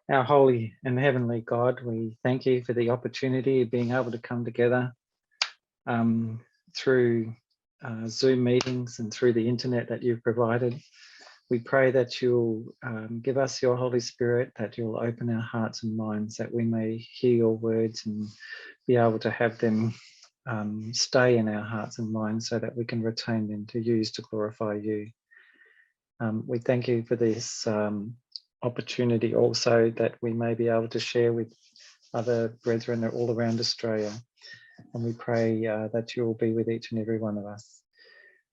Our holy and heavenly God, we thank you for the opportunity of being able to come together through Zoom meetings and through the internet that you've provided. We pray that you'll give us your Holy Spirit, that you'll open our hearts and minds, that we may hear your words and be able to have them stay in our hearts and minds so that we can retain them to use to glorify you. We thank you for this opportunity also that we may be able to share with other brethren all around Australia. And we pray that you will be with each and every one of us.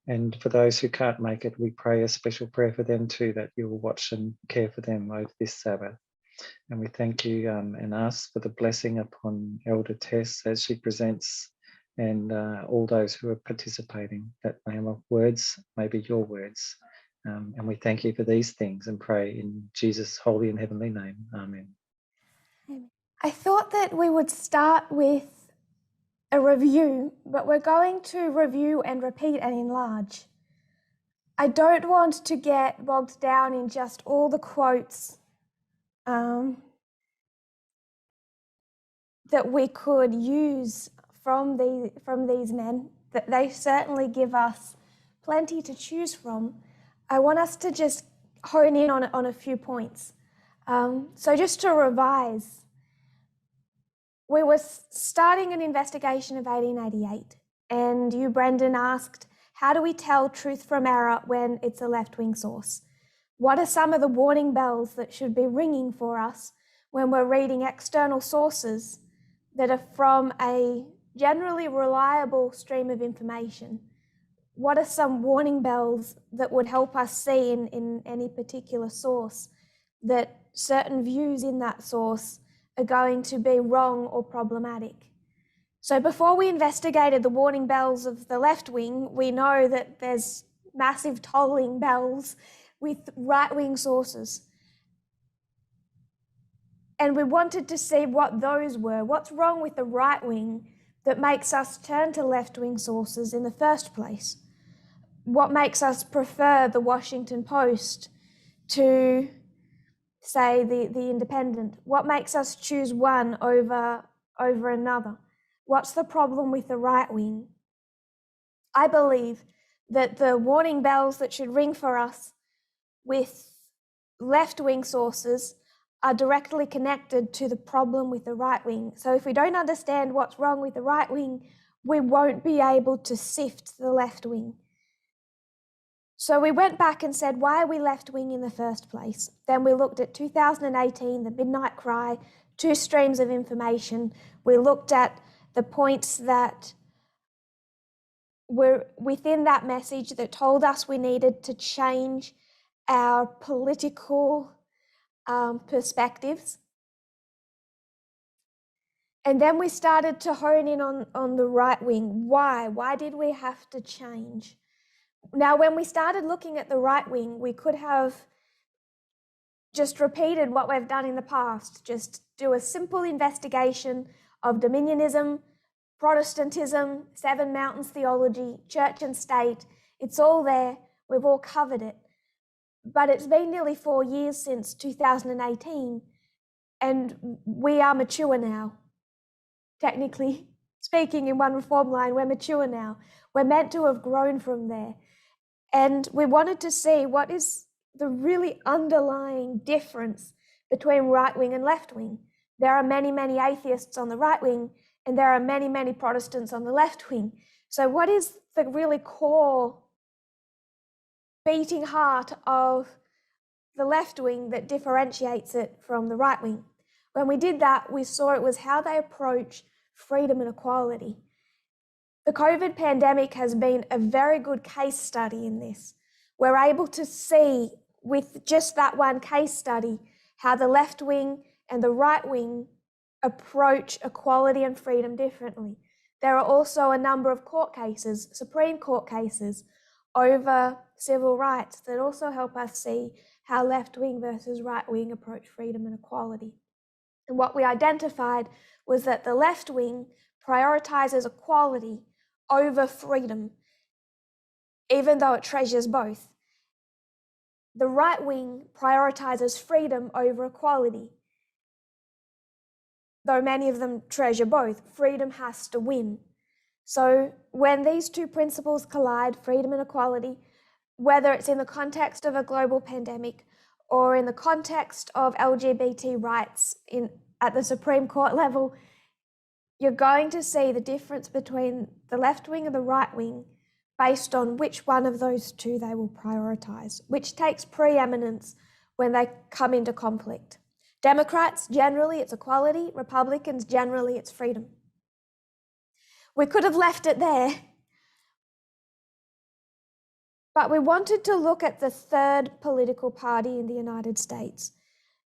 And for those who can't make it, we pray a special prayer for them too, that you will watch and care for them over this Sabbath. And we thank you and ask for the blessing upon Elder Tess as she presents, and all those who are participating, that our words may be your words. And we thank you for these things and pray in Jesus' holy and heavenly name. Amen. I thought that we would start with a review, but we're going to review and repeat and enlarge. I don't want to get bogged down in just all the quotes that we could use from these men, that they certainly give us plenty to choose from. I want us to just hone in on a few points. So just to revise, we were starting an investigation of 1888, and you, Brendan, asked, how do we tell truth from error when it's a left-wing source? What are some of the warning bells that should be ringing for us when we're reading external sources that are from a generally reliable stream of information? What are some warning bells that would help us see in any particular source that certain views in that source are going to be wrong or problematic? So before we investigated the warning bells of the left wing, we know that there's massive tolling bells with right-wing sources. And we wanted to see what those were. What's wrong with the right wing that makes us turn to left-wing sources in the first place? What makes us prefer the Washington Post to, say, the Independent? What makes us choose one over another? What's the problem with the right wing? I believe that the warning bells that should ring for us with left-wing sources are directly connected to the problem with the right wing. So if we don't understand what's wrong with the right wing, we won't be able to sift the left wing. So we went back and said, why are we left-wing in the first place? Then we looked at 2018, the Midnight Cry, two streams of information. We looked at the points that were within that message that told us we needed to change our political perspectives. And then we started to hone in on the right wing. Why? Why did we have to change? Now, when we started looking at the right wing, we could have just repeated what we've done in the past, just do a simple investigation of dominionism, Protestantism, Seven Mountains theology, church and state. It's all there. We've all covered it. But it's been nearly 4 years since 2018, and we are mature now. Technically speaking, in one reform line, we're mature now. We're meant to have grown from there. And we wanted to see what is the really underlying difference between right wing and left wing. There are many, many atheists on the right wing, and there are many, many Protestants on the left wing. So what is the really core beating heart of the left wing that differentiates it from the right wing? When we did that, we saw it was how they approach freedom and equality. The COVID pandemic has been a very good case study in this. We're able to see with just that one case study how the left wing and the right wing approach equality and freedom differently. There are also a number of court cases, Supreme Court cases, over civil rights that also help us see how left wing versus right wing approach freedom and equality. And what we identified was that the left wing prioritizes equality over freedom, even though it treasures both. The right wing prioritizes freedom over equality, though many of them treasure both, freedom has to win. So when these two principles collide, freedom and equality, whether it's in the context of a global pandemic or in the context of LGBT rights at the Supreme Court level, you're going to see the difference between the left wing and the right wing based on which one of those two they will prioritise, which takes preeminence when they come into conflict. Democrats, generally it's equality. Republicans, generally it's freedom. We could have left it there, but we wanted to look at the third political party in the United States.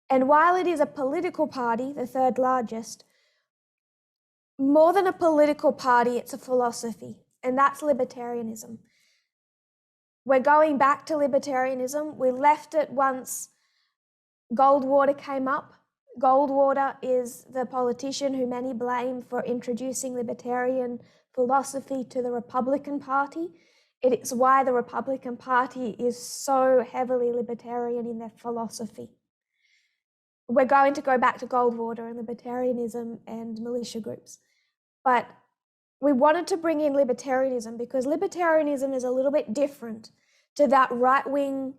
And while it is a political party, the third largest, more than a political party, it's a philosophy, and that's libertarianism. We're going back to libertarianism. We left it once Goldwater came up. Goldwater is the politician who many blame for introducing libertarian philosophy to the Republican Party. It is why the Republican Party is so heavily libertarian in their philosophy. We're going to go back to Goldwater and libertarianism and militia groups. But we wanted to bring in libertarianism because libertarianism is a little bit different to that right-wing,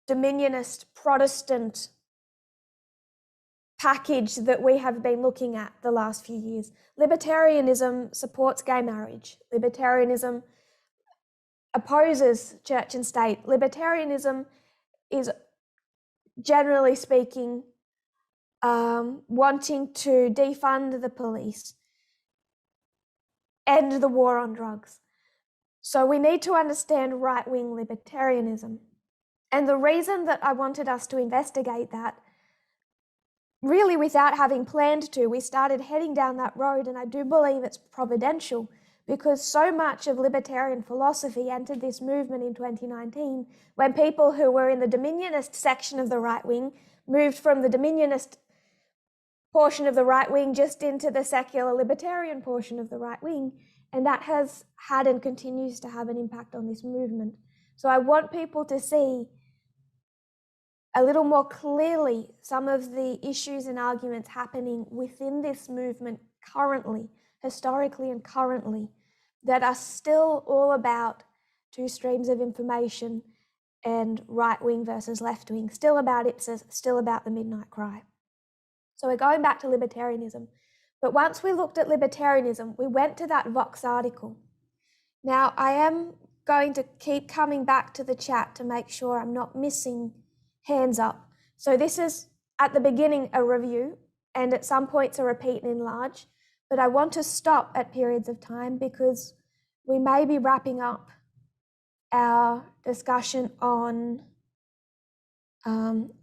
dominionist, Protestant package that we have been looking at the last few years. Libertarianism supports gay marriage. Libertarianism opposes church and state. Libertarianism is, generally speaking, wanting to defund the police, end the war on drugs. So we need to understand right-wing libertarianism. And the reason that I wanted us to investigate that, really without having planned to, we started heading down that road, and I do believe it's providential because so much of libertarian philosophy entered this movement in 2019 when people who were in the dominionist section of the right wing moved from the dominionist portion of the right wing just into the secular libertarian portion of the right wing, and that has had and continues to have an impact on this movement. So I want people to see a little more clearly some of the issues and arguments happening within this movement currently, historically and currently, that are still all about two streams of information and right-wing versus left-wing, still about Ipsos, still about the midnight cry. So we're going back to libertarianism. But once we looked at libertarianism, we went to that Vox article. Now, I am going to keep coming back to the chat to make sure I'm not missing hands up. So this is at the beginning a review and at some points a repeat and enlarge, but I want to stop at periods of time because we may be wrapping up our discussion on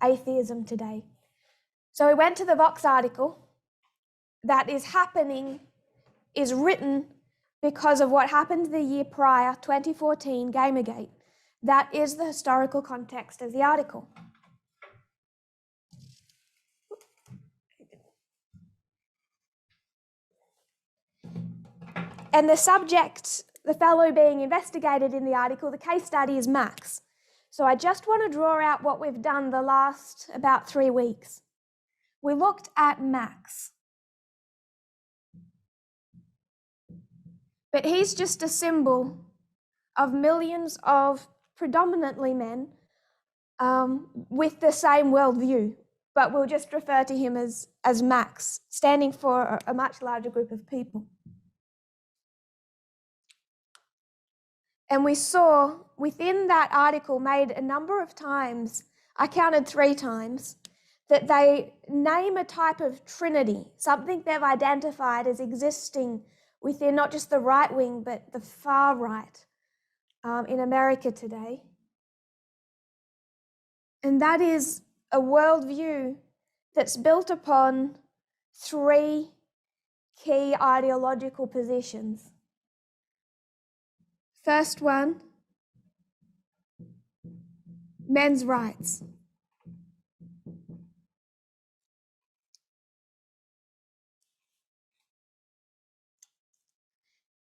atheism today. So we went to the Vox article that is written because of what happened the year prior, 2014, Gamergate. That is the historical context of the article. And the subject, the fellow being investigated in the article, the case study is Max. So I just want to draw out what we've done the last about 3 weeks. We looked at Max. But he's just a symbol of millions of predominantly men with the same worldview, but we'll just refer to him as Max, standing for a much larger group of people. And we saw within that article made a number of times, I counted 3 times, that they name a type of trinity, something they've identified as existing within not just the right wing, but the far right in America today. And that is a worldview that's built upon 3 key ideological positions. First one, men's rights.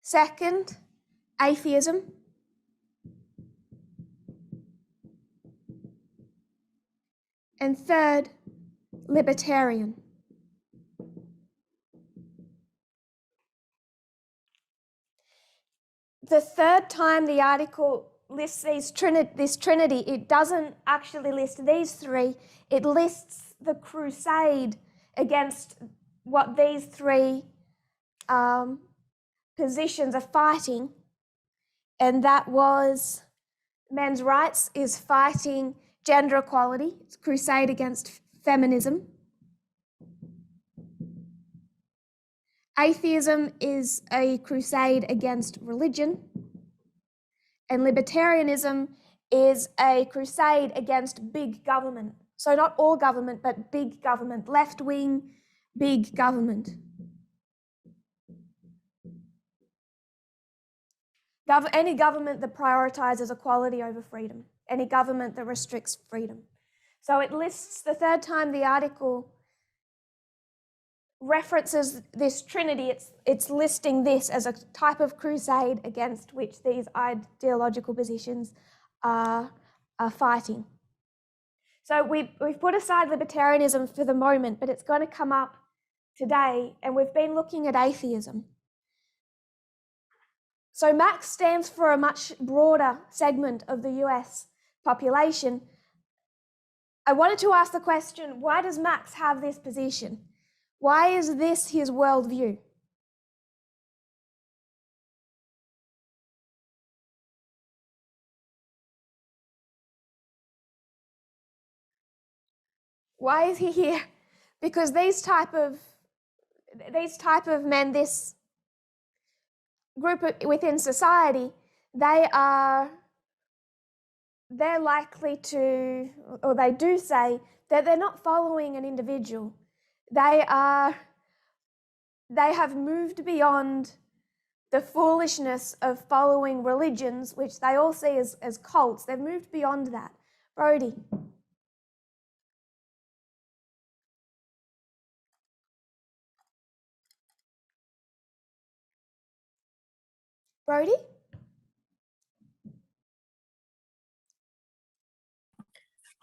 Second, atheism. And third, libertarian. the third time the article lists this Trinity, it doesn't actually list these three. It lists the crusade against what these three positions are fighting, and that was men's rights is fighting gender equality. It's crusade against feminism. Atheism is a crusade against religion, and libertarianism is a crusade against big government. So not all government, but big government, left-wing, big government. Any government that prioritizes equality over freedom, any government that restricts freedom. So it lists, the third time the article references this Trinity, it's listing this as a type of crusade against which these ideological positions are fighting. So we've put aside libertarianism for the moment, but it's going to come up today, and we've been looking at atheism. So Max stands for a much broader segment of the US population. I wanted to ask the question, why does Max have this position? Why is this his worldview? Why is he here? Because these type of men, this group within society, they're likely to, or they do say that they're not following an individual. They have moved beyond the foolishness of following religions, which they all see as cults. They've moved beyond that. Brody. Brody?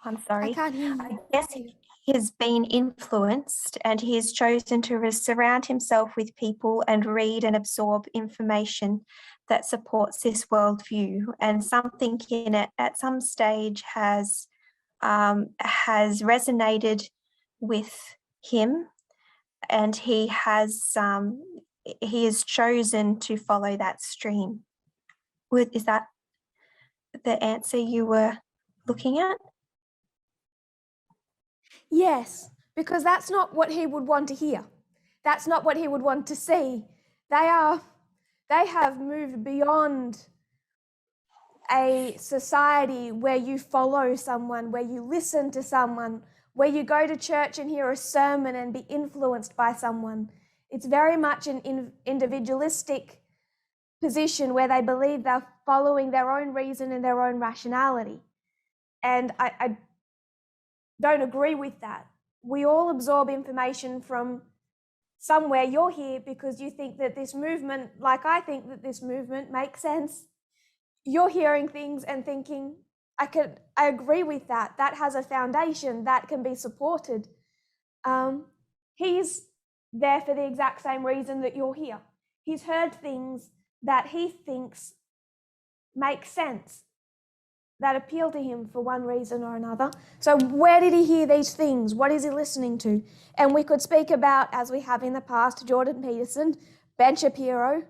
I'm sorry. I can't hear you. I guess he has been influenced, and he has chosen to surround himself with people and read and absorb information that supports this worldview. And something in it at some stage has resonated with him, and he has chosen to follow that stream. Is that the answer you were looking at? Yes, because that's not what he would want to hear. That's not what he would want to see. They have moved beyond a society where you follow someone, where you listen to someone, where you go to church and hear a sermon and be influenced by someone. It's very much an individualistic position where they believe they're following their own reason and their own rationality. And I don't agree with that. We all absorb information from somewhere. You're here because you think that this movement, like I think that this movement makes sense. You're hearing things and thinking, I agree with that. That has a foundation that can be supported. He's there for the exact same reason that you're here. He's heard things that he thinks make sense, that appeal to him for one reason or another. So where did he hear these things? What is he listening to? And we could speak about, as we have in the past, Jordan Peterson, Ben Shapiro,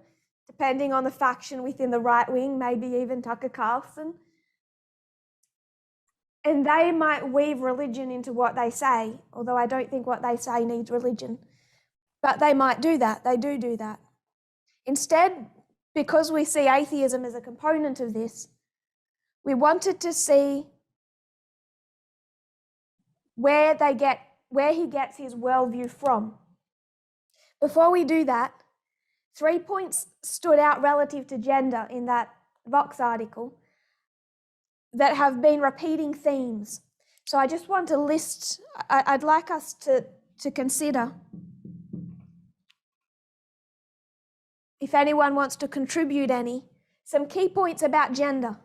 depending on the faction within the right wing, maybe even Tucker Carlson. And they might weave religion into what they say, although I don't think what they say needs religion. But they might do that. They do that. Instead, because we see atheism as a component of this, we wanted to see where he gets his worldview from. Before we do that, 3 points stood out relative to gender in that Vox article that have been repeating themes. So I just want to list, I'd like us to consider, if anyone wants to contribute any, some key points about gender,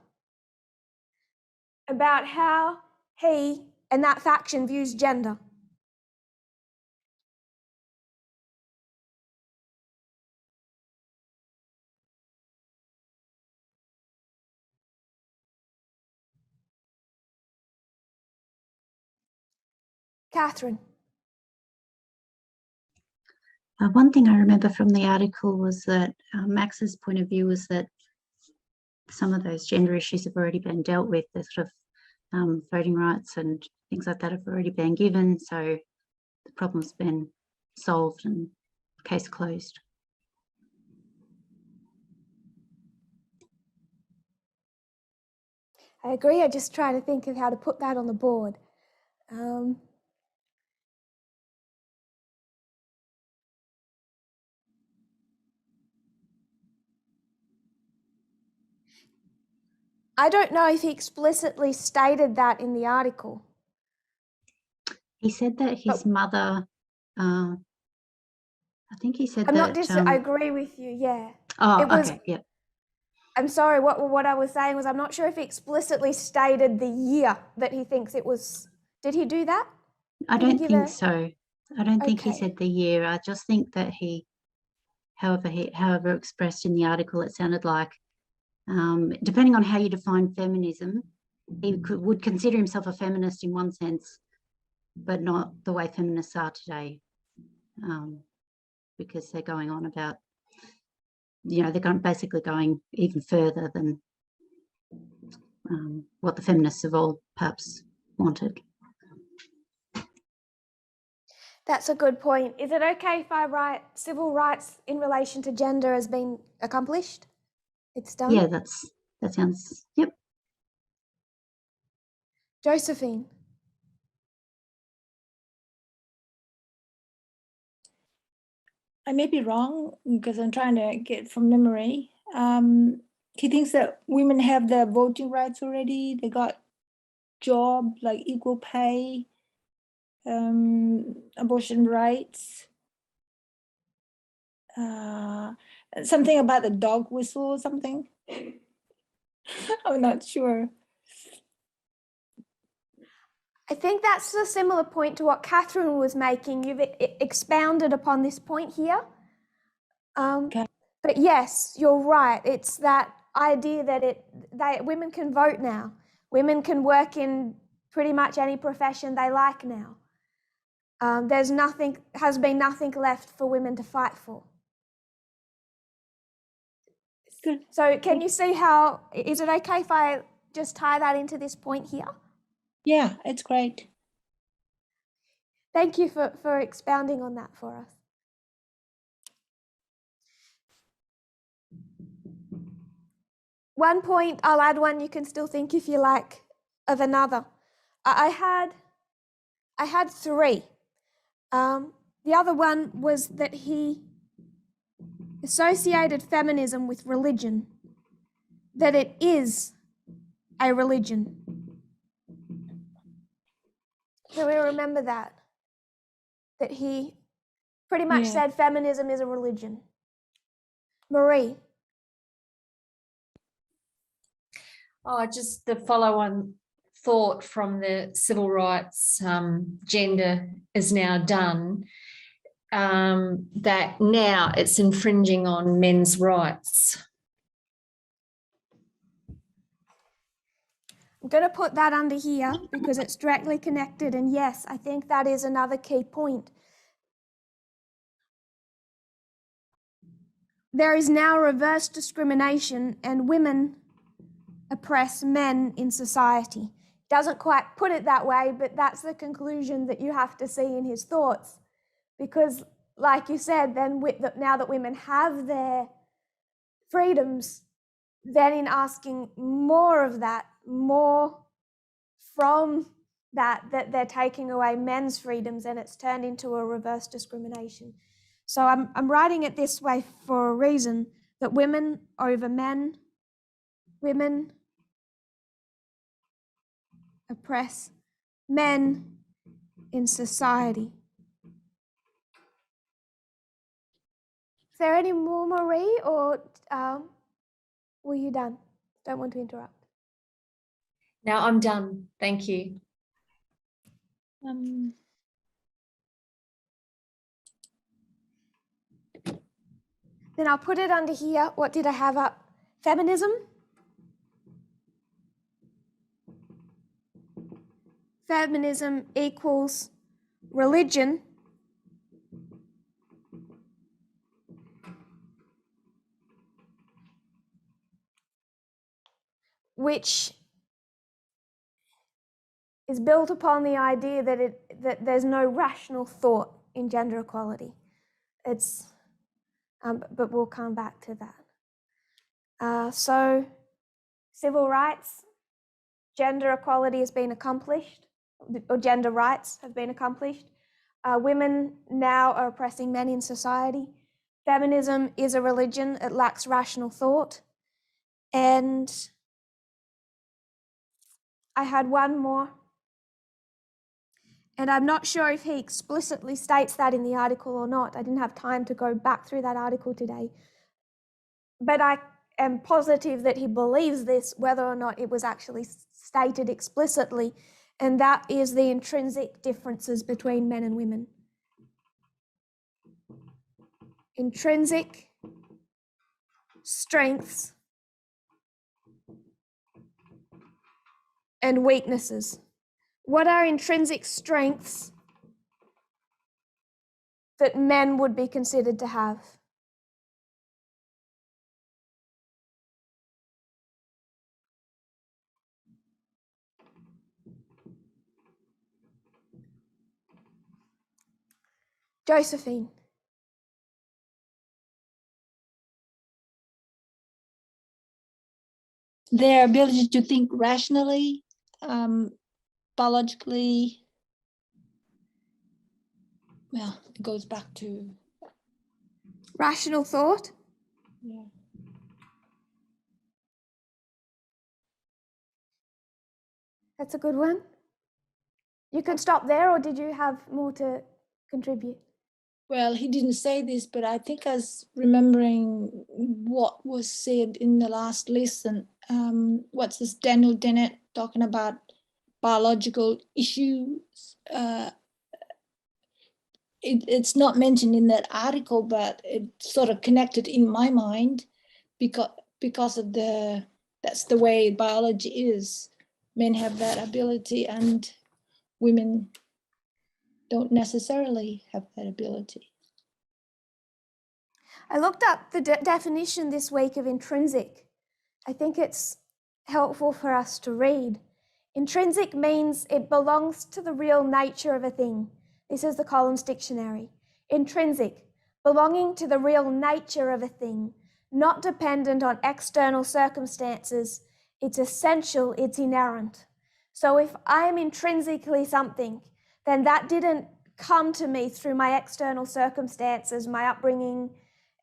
about how he and that faction views gender. Catherine. One thing I remember from the article was that Max's point of view was that some of those gender issues have already been dealt with. The sort of voting rights and things like that have already been given. So the problem's been solved and case closed. I agree. I'm just trying to think of how to put that on the board. I don't know if he explicitly stated that in the article. He said that his mother, I think he said I agree with you, yeah. Oh, it was, okay, yeah. I'm sorry, what I was saying was I'm not sure if he explicitly stated the year that he thinks it was. Did he do that? I don't think so. I don't think he Okay. said the year. I just think that however expressed in the article, it sounded like, depending on how you define feminism, he would consider himself a feminist in one sense, but not the way feminists are today, because they're going on about, they're basically going even further than what the feminists have all perhaps wanted. That's a good point. Is it okay if I write civil rights in relation to gender has been accomplished? It's done? Yeah, that sounds, yep. Josephine. I may be wrong because I'm trying to get from memory. He thinks that women have their voting rights already. They got job, like equal pay, abortion rights. Something about the dog whistle or something. I'm not sure. I think that's a similar point to what Catherine was making. You've expounded upon this point here. Okay. But yes, you're right. It's that idea that women can vote now. Women can work in pretty much any profession they like now. Has been nothing left for women to fight for. Good. So can you see how, is it okay if I just tie that into this point here? Yeah, it's great. Thank you for expounding on that for us. One point, I'll add one, you can still think if you like of another. I had three. The other one was that he associated feminism with religion, that it is a religion. Can we remember that? That he pretty much said feminism is a religion. Marie. Oh, just the follow-on thought from the civil rights, gender is now done, that now it's infringing on men's rights. I'm going to put that under here because it's directly connected, and yes, I think that is another key point. There is now reverse discrimination and women oppress men in society. Doesn't quite put it that way, but that's the conclusion that you have to see in his thoughts. Because like you said, then now that women have their freedoms, then in asking more of that, more from that they're taking away men's freedoms, and it's turned into a reverse discrimination. So I'm writing it this way for a reason, that women over men, women oppress men in society. Is there any more, Marie, or were you done? Don't want to interrupt. Now I'm done. Thank you. Then I'll put it under here. What did I have up? Feminism. Feminism equals religion which is built upon the idea that there's no rational thought in gender equality. It's, but we'll come back to that. So civil rights, gender equality has been accomplished, or gender rights have been accomplished. Women now are oppressing men in society. Feminism is a religion, it lacks rational thought. And I had one more. And I'm not sure if he explicitly states that in the article or not. I didn't have time to go back through that article today. But I am positive that he believes this, whether or not it was actually stated explicitly, and that is the intrinsic differences between men and women. Intrinsic strengths and weaknesses. What are intrinsic strengths that men would be considered to have? Josephine. Their ability to think rationally, biologically. Well, it goes back to Rational thought. yeah. That's a good one. You can stop there, or did you have more to contribute? Well, he didn't say this, but I think I was remembering what was said in the last lesson. What's this, Daniel Dennett talking about biological issues? It's not mentioned in that article, but it sort of connected in my mind because of that's the way biology is. Men have that ability and women don't necessarily have that ability. I looked up the definition this week of intrinsic. I think it's helpful for us to read. Intrinsic means it belongs to the real nature of a thing. This is the Collins Dictionary. Intrinsic, belonging to the real nature of a thing, not dependent on external circumstances. It's essential, it's inherent. So if I am intrinsically something, then that didn't come to me through my external circumstances, my upbringing,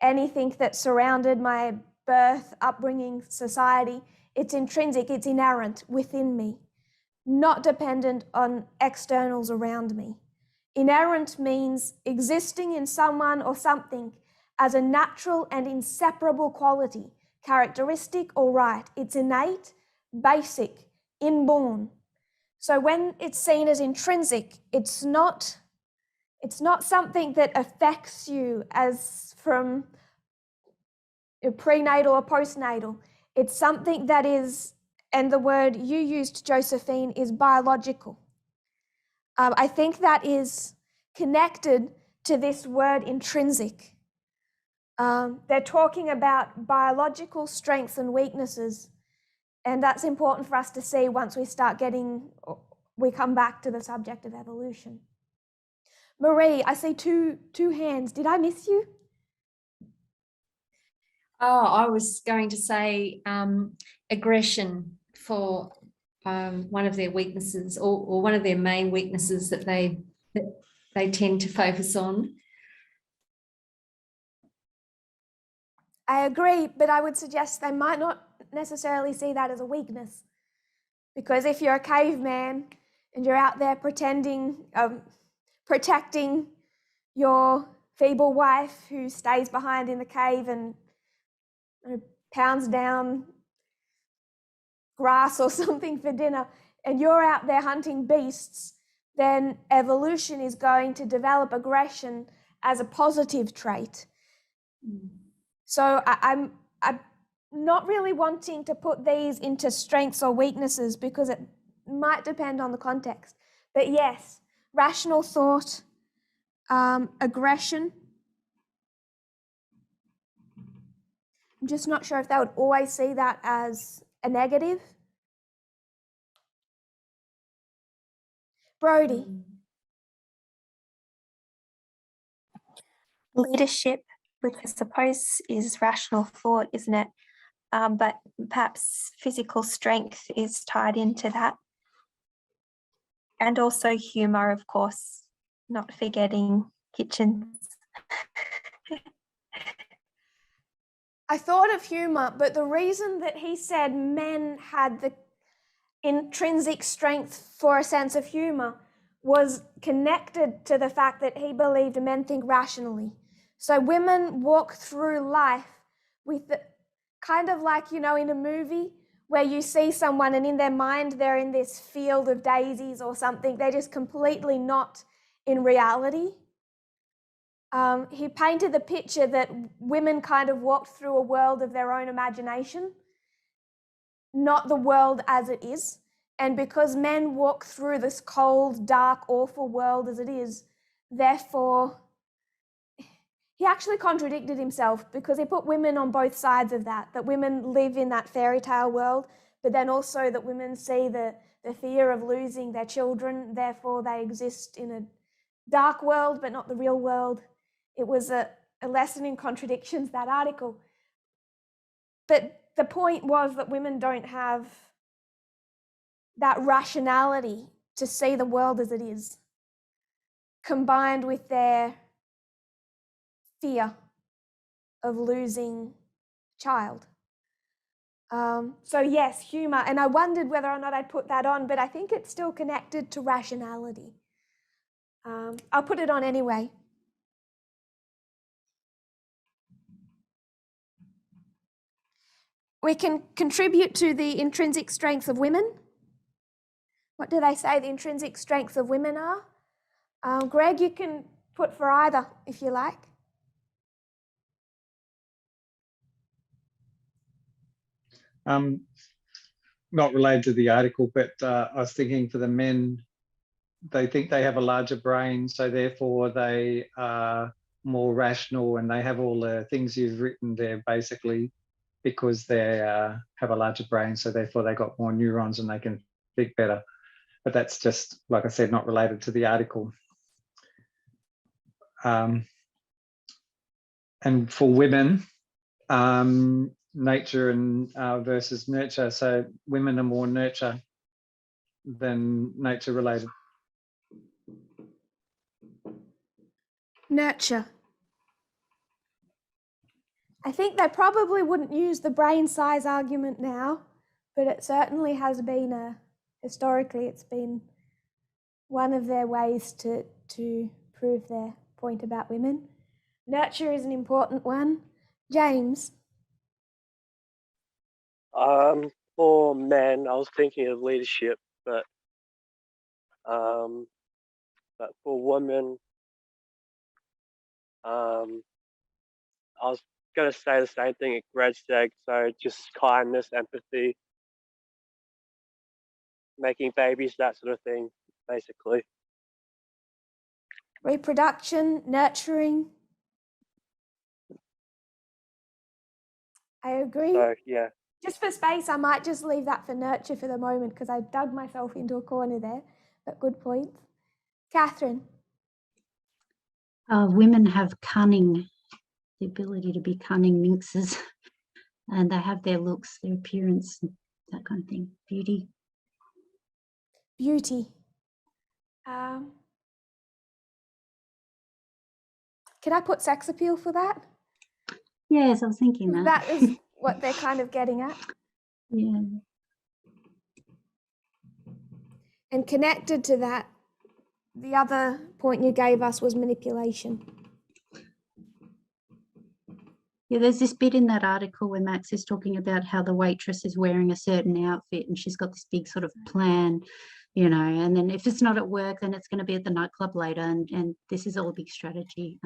anything that surrounded my birth, upbringing, society. It's intrinsic, it's inherent within me, not dependent on externals around me. Inherent means existing in someone or something as a natural and inseparable quality, characteristic or right. It's innate, basic, inborn. So when it's seen as intrinsic, it's not something that affects you as from prenatal or postnatal. It's something that is, and the word you used, Josephine, is biological. I think that is connected to this word intrinsic. They're talking about biological strengths and weaknesses, and that's important for us to see once we come back to the subject of evolution. Marie, I see two hands. Did I miss you? Oh, I was going to say aggression for one of their weaknesses, or one of their main weaknesses that they tend to focus on. I agree, but I would suggest they might not necessarily see that as a weakness, because if you're a caveman and you're out there protecting your feeble wife who stays behind in the cave and pounds down grass or something for dinner, and you're out there hunting beasts, then evolution is going to develop aggression as a positive trait. So I'm not really wanting to put these into strengths or weaknesses, because it might depend on the context. But yes, rational thought, aggression. I'm just not sure if they would always see that as a negative. Brody. Leadership, which I suppose is rational thought, isn't it? But perhaps physical strength is tied into that. And also humour, of course, not forgetting kitchens. I thought of humour, but the reason that he said men had the intrinsic strength for a sense of humour was connected to the fact that he believed men think rationally. So women walk through life with the, kind of like, in a movie where you see someone and in their mind they're in this field of daisies or something. They're just completely not in reality. He painted the picture that women kind of walked through a world of their own imagination, not the world as it is. And because men walk through this cold, dark, awful world as it is, therefore, he actually contradicted himself because he put women on both sides of that women live in that fairy tale world, but then also that women see the fear of losing their children, therefore they exist in a dark world, but not the real world. It was a lesson in contradictions, that article. But the point was that women don't have that rationality to see the world as it is, combined with their fear of losing a child. So yes, humour, and I wondered whether or not I'd put that on, but I think it's still connected to rationality. I'll put it on anyway. We can contribute to the intrinsic strength of women. What do they say the intrinsic strengths of women are? Greg, you can put for either if you like. Not related to the article, but I was thinking for the men, they think they have a larger brain, so therefore they are more rational, and they have all the things you've written there basically because they have a larger brain, so therefore they got more neurons and they can think better. But that's just, like I said, not related to the article. And for women, nature and versus nurture. So women are more nurture than nature related. Nurture. I think they probably wouldn't use the brain size argument now, but it certainly has been historically, it's been one of their ways to prove their point about women. Nurture is an important one. James? For men, I was thinking of leadership, but for women, I was going to say the same thing that Greg said, so just kindness, empathy, making babies, that sort of thing, basically. Reproduction, nurturing. I agree. So, yeah. Just for space, I might just leave that for nurture for the moment because I dug myself into a corner there, but good point. Catherine? Women have cunning, the ability to be cunning minxes, and they have their looks, their appearance, that kind of thing. Beauty. Beauty. Can I put sex appeal for that? Yes, I was thinking that. That is what they're kind of getting at. Yeah. And connected to that, the other point you gave us was manipulation. Yeah, there's this bit in that article where Max is talking about how the waitress is wearing a certain outfit and she's got this big sort of plan, you know, and then if it's not at work, then it's going to be at the nightclub later. And this is all a big strategy.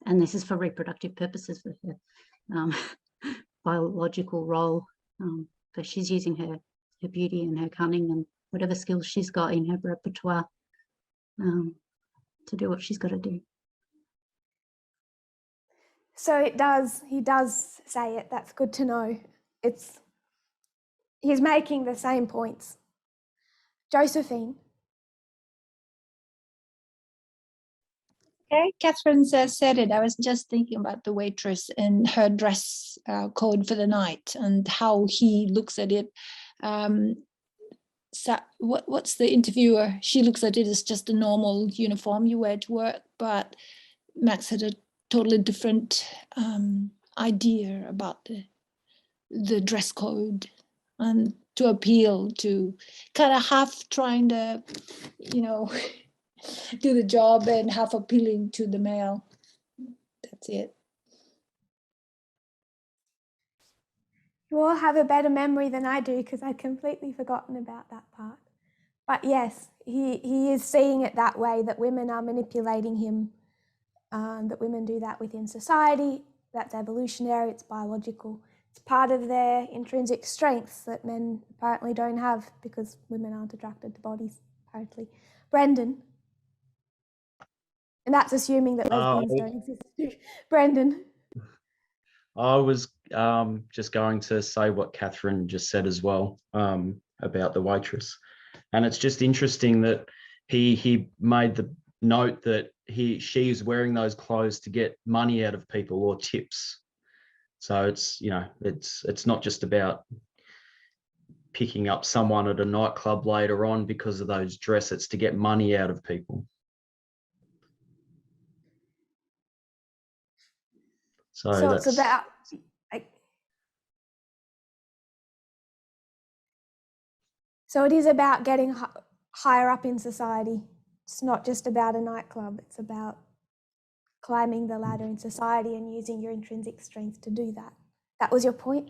And this is for reproductive purposes for her biological role. But she's using her beauty and her cunning and whatever skills she's got in her repertoire. to do what she's got to do. So he does say it. That's good to know. He's making the same points. Josephine. Okay, Catherine said it. I was just thinking about the waitress and her dress code for the night and how he looks at it. So what's the interviewer? She looks at it as just a normal uniform you wear to work, but Max had a totally different idea about the dress code, and to appeal to kind of half trying to, do the job and half appealing to the male. That's it. You all have a better memory than I do because I'd completely forgotten about that part. But yes, he is seeing it that way, that women are manipulating him, that women do that within society. That's evolutionary, it's biological. It's part of their intrinsic strengths that men apparently don't have because women aren't attracted to bodies, apparently. Brendan. And that's assuming that lesbians don't exist. Brendan. I was just going to say what Catherine just said as well about the waitress. And it's just interesting that he made the note that she's wearing those clothes to get money out of people or tips. So it's, it's not just about picking up someone at a nightclub later on because of those dresses, it's to get money out of people. So it's about so it is about getting higher up in society. It's not just about a nightclub. It's about climbing the ladder in society and using your intrinsic strength to do that. That was your point?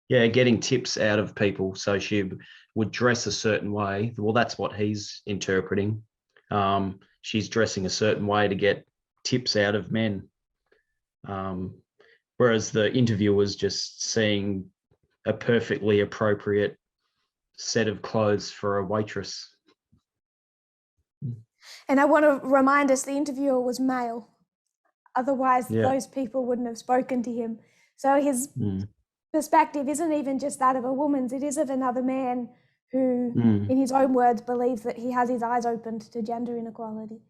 Yeah, getting tips out of people. So she would dress a certain way. Well, that's what he's interpreting. She's dressing a certain way to get tips out of men. Whereas the interviewer's just seeing a perfectly appropriate set of clothes for a waitress. And I want to remind us the interviewer was male. Otherwise, those people wouldn't have spoken to him. So his perspective isn't even just that of a woman's, it is of another man who, in his own words, believes that he has his eyes opened to gender inequality.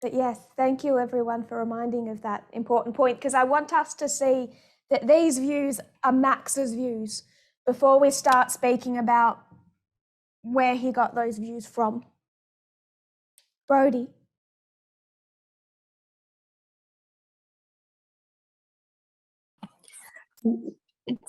But yes, thank you everyone for reminding of that important point, because I want us to see that these views are Max's views before we start speaking about where he got those views from. Brodie.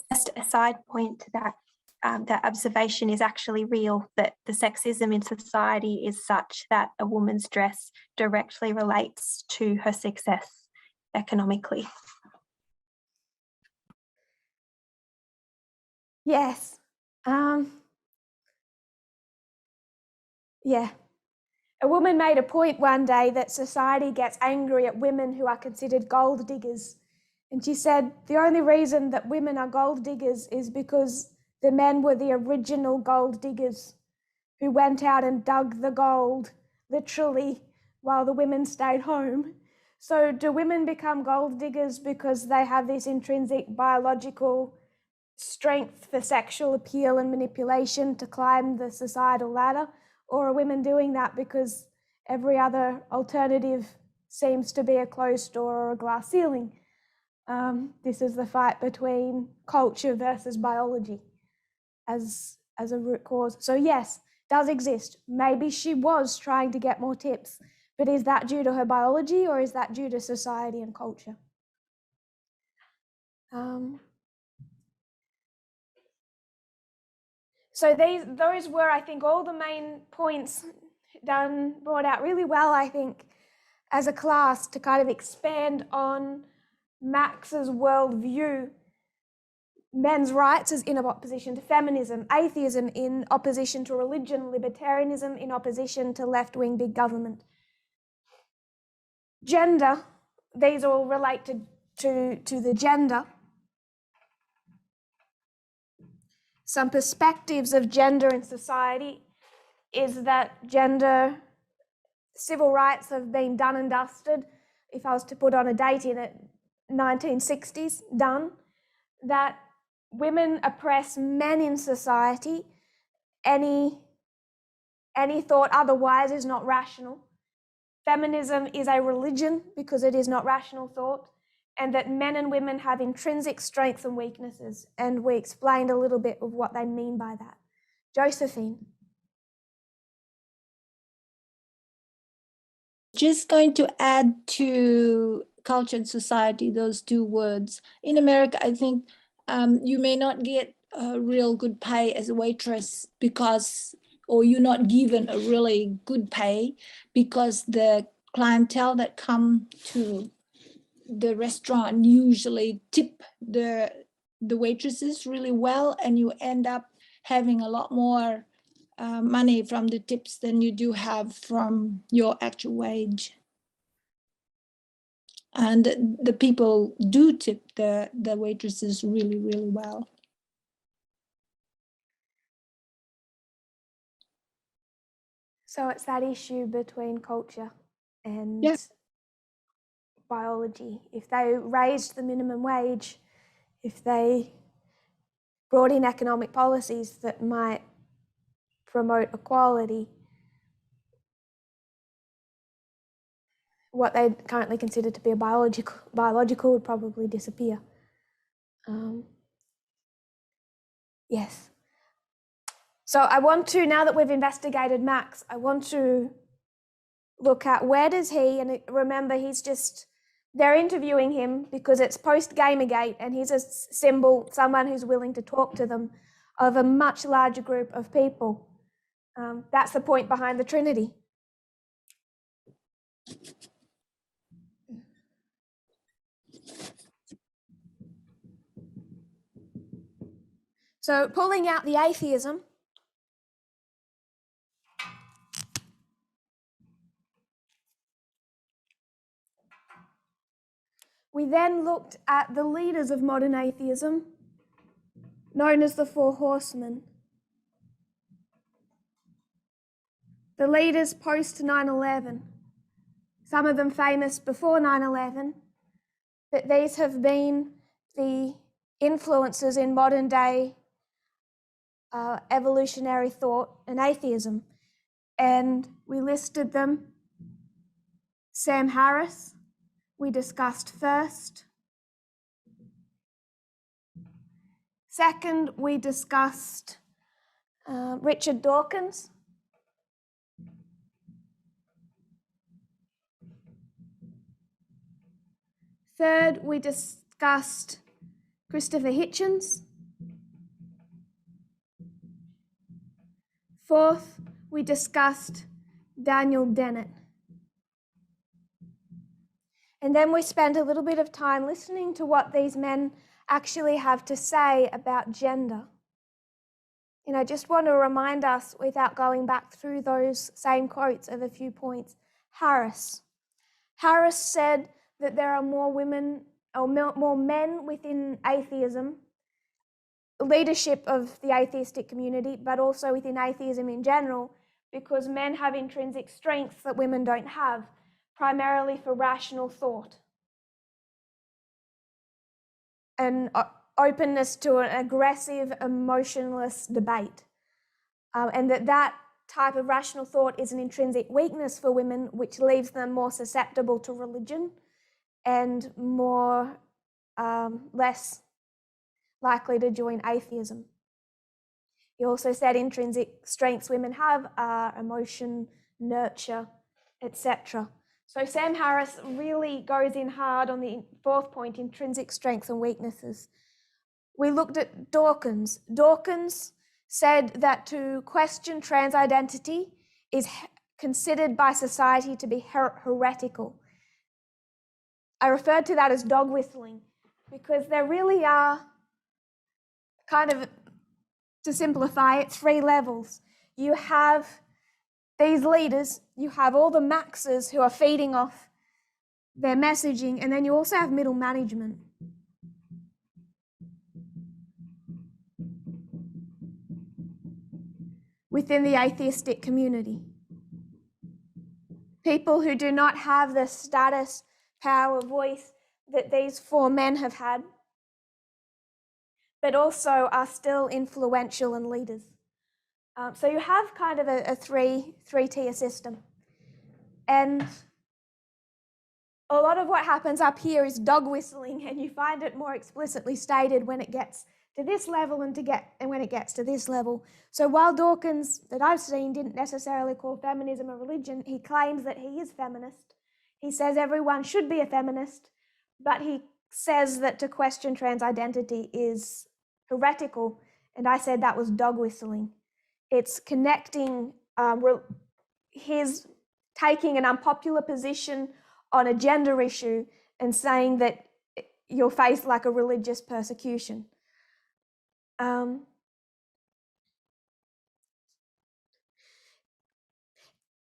Just a side point to that, that observation is actually real, that the sexism in society is such that a woman's dress directly relates to her success economically. Yes. Yeah. A woman made a point one day that society gets angry at women who are considered gold diggers. And she said the only reason that women are gold diggers is because the men were the original gold diggers who went out and dug the gold, literally, while the women stayed home. So do women become gold diggers because they have this intrinsic biological strength for sexual appeal and manipulation to climb the societal ladder? Or are women doing that because every other alternative seems to be a closed door or a glass ceiling? This is the fight between culture versus biology as a root cause. So yes, does exist. Maybe she was trying to get more tips, but is that due to her biology or is that due to society and culture? So those were, I think, all the main points brought out really well, I think, as a class to kind of expand on Max's worldview. Men's rights is in opposition to feminism, atheism in opposition to religion, libertarianism in opposition to left-wing big government. Gender, these all relate to the gender. Some perspectives of gender in society. is that gender civil rights have been done and dusted. If I was to put on a date in it, 1960s, done. That women oppress men in society. Any thought otherwise is not rational. Feminism is a religion because it is not rational thought, and that men and women have intrinsic strengths and weaknesses. And we explained a little bit of what they mean by that. Josephine. Just going to add to culture and society, those two words. In America, I think you may not get a real good pay as a waitress or you're not given a really good pay because the clientele that come to the restaurant usually tip the waitresses really well, and you end up having a lot more money from the tips than you do have from your actual wage. And the people do tip the waitresses really, really well. So it's that issue between culture and biology. If they raised the minimum wage, if they brought in economic policies that might promote equality, what they currently consider to be a biological would probably disappear. Yes. So I want to, now that we've investigated Max, I want to look at where does he, and remember they're interviewing him because it's post-Gamergate and he's a symbol, someone who's willing to talk to them, of a much larger group of people. That's the point behind the Trinity. So pulling out the atheism, we then looked at the leaders of modern atheism, known as the Four Horsemen. The leaders post 9/11, some of them famous before 9/11, but these have been the influences in modern day evolutionary thought and atheism. And we listed them. Sam Harris, we discussed first. Second, we discussed Richard Dawkins. Third, we discussed Christopher Hitchens. Fourth, we discussed Daniel Dennett. And then we spent a little bit of time listening to what these men actually have to say about gender. And I just want to remind us, without going back through those same quotes, of a few points. Harris said that there are more women or more men within atheism, leadership of the atheistic community, but also within atheism in general, because men have intrinsic strengths that women don't have, primarily for rational thought and openness to an aggressive, emotionless debate. And that type of rational thought is an intrinsic weakness for women, which leaves them more susceptible to religion and more less likely to join atheism. He also said intrinsic strengths women have are emotion, nurture, etc. So Sam Harris really goes in hard on the fourth point, intrinsic strengths and weaknesses. We looked at Dawkins. Dawkins said that to question trans identity is considered by society to be heretical. I referred to that as dog whistling because there really are, kind of, to simplify it, 3 levels. You have these leaders, you have all the maxes who are feeding off their messaging, and then you also have middle management. within the atheistic community. People who do not have the status, power, voice that these four men have had, but also are still influential and leaders. So you have kind of a three-tier system. And a lot of what happens up here is dog whistling, and you find it more explicitly stated when it gets to this level and when it gets to this level. So while Dawkins, that I've seen, didn't necessarily call feminism a religion, he claims that he is feminist. He says everyone should be a feminist, but he says that to question trans identity is heretical, and I said that was dog whistling. It's connecting his taking an unpopular position on a gender issue and saying that you'll face like a religious persecution.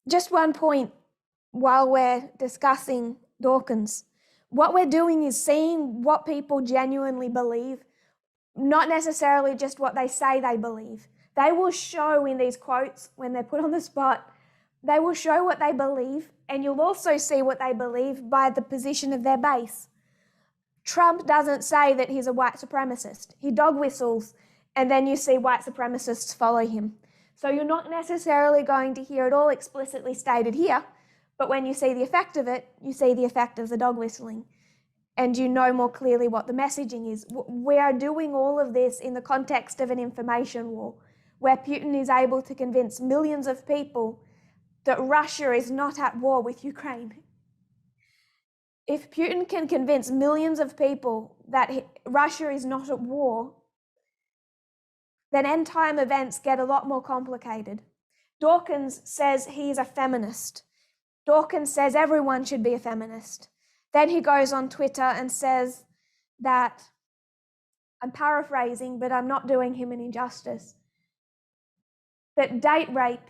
Just one point while we're discussing Dawkins. What we're doing is seeing what people genuinely believe, not necessarily just what they say they believe. They will show in these quotes, when they're put on the spot, they will show what they believe, and you'll also see what they believe by the position of their base. Trump doesn't say that he's a white supremacist. He dog whistles, and then you see white supremacists follow him. So you're not necessarily going to hear it all explicitly stated here, but when you see the effect of it, you see the effect of the dog whistling, and you know more clearly what the messaging is. We are doing all of this in the context of an information war, where Putin is able to convince millions of people that Russia is not at war with Ukraine. If Putin can convince millions of people that Russia is not at war, then end-time events get a lot more complicated. Dawkins says he's a feminist. Dawkins says everyone should be a feminist. Then he goes on Twitter and says that, I'm paraphrasing, but I'm not doing him an injustice, that date rape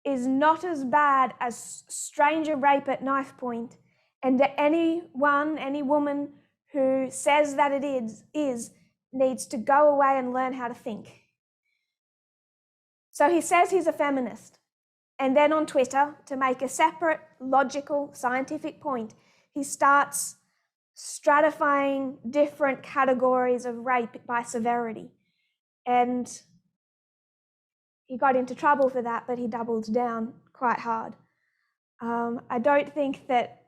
is not as bad as stranger rape at knife point, and that any woman who says that it is needs to go away and learn how to think. So he says he's a feminist. And then on Twitter, to make a separate, logical, scientific point, he starts stratifying different categories of rape by severity. And he got into trouble for that, but he doubled down quite hard. I don't think that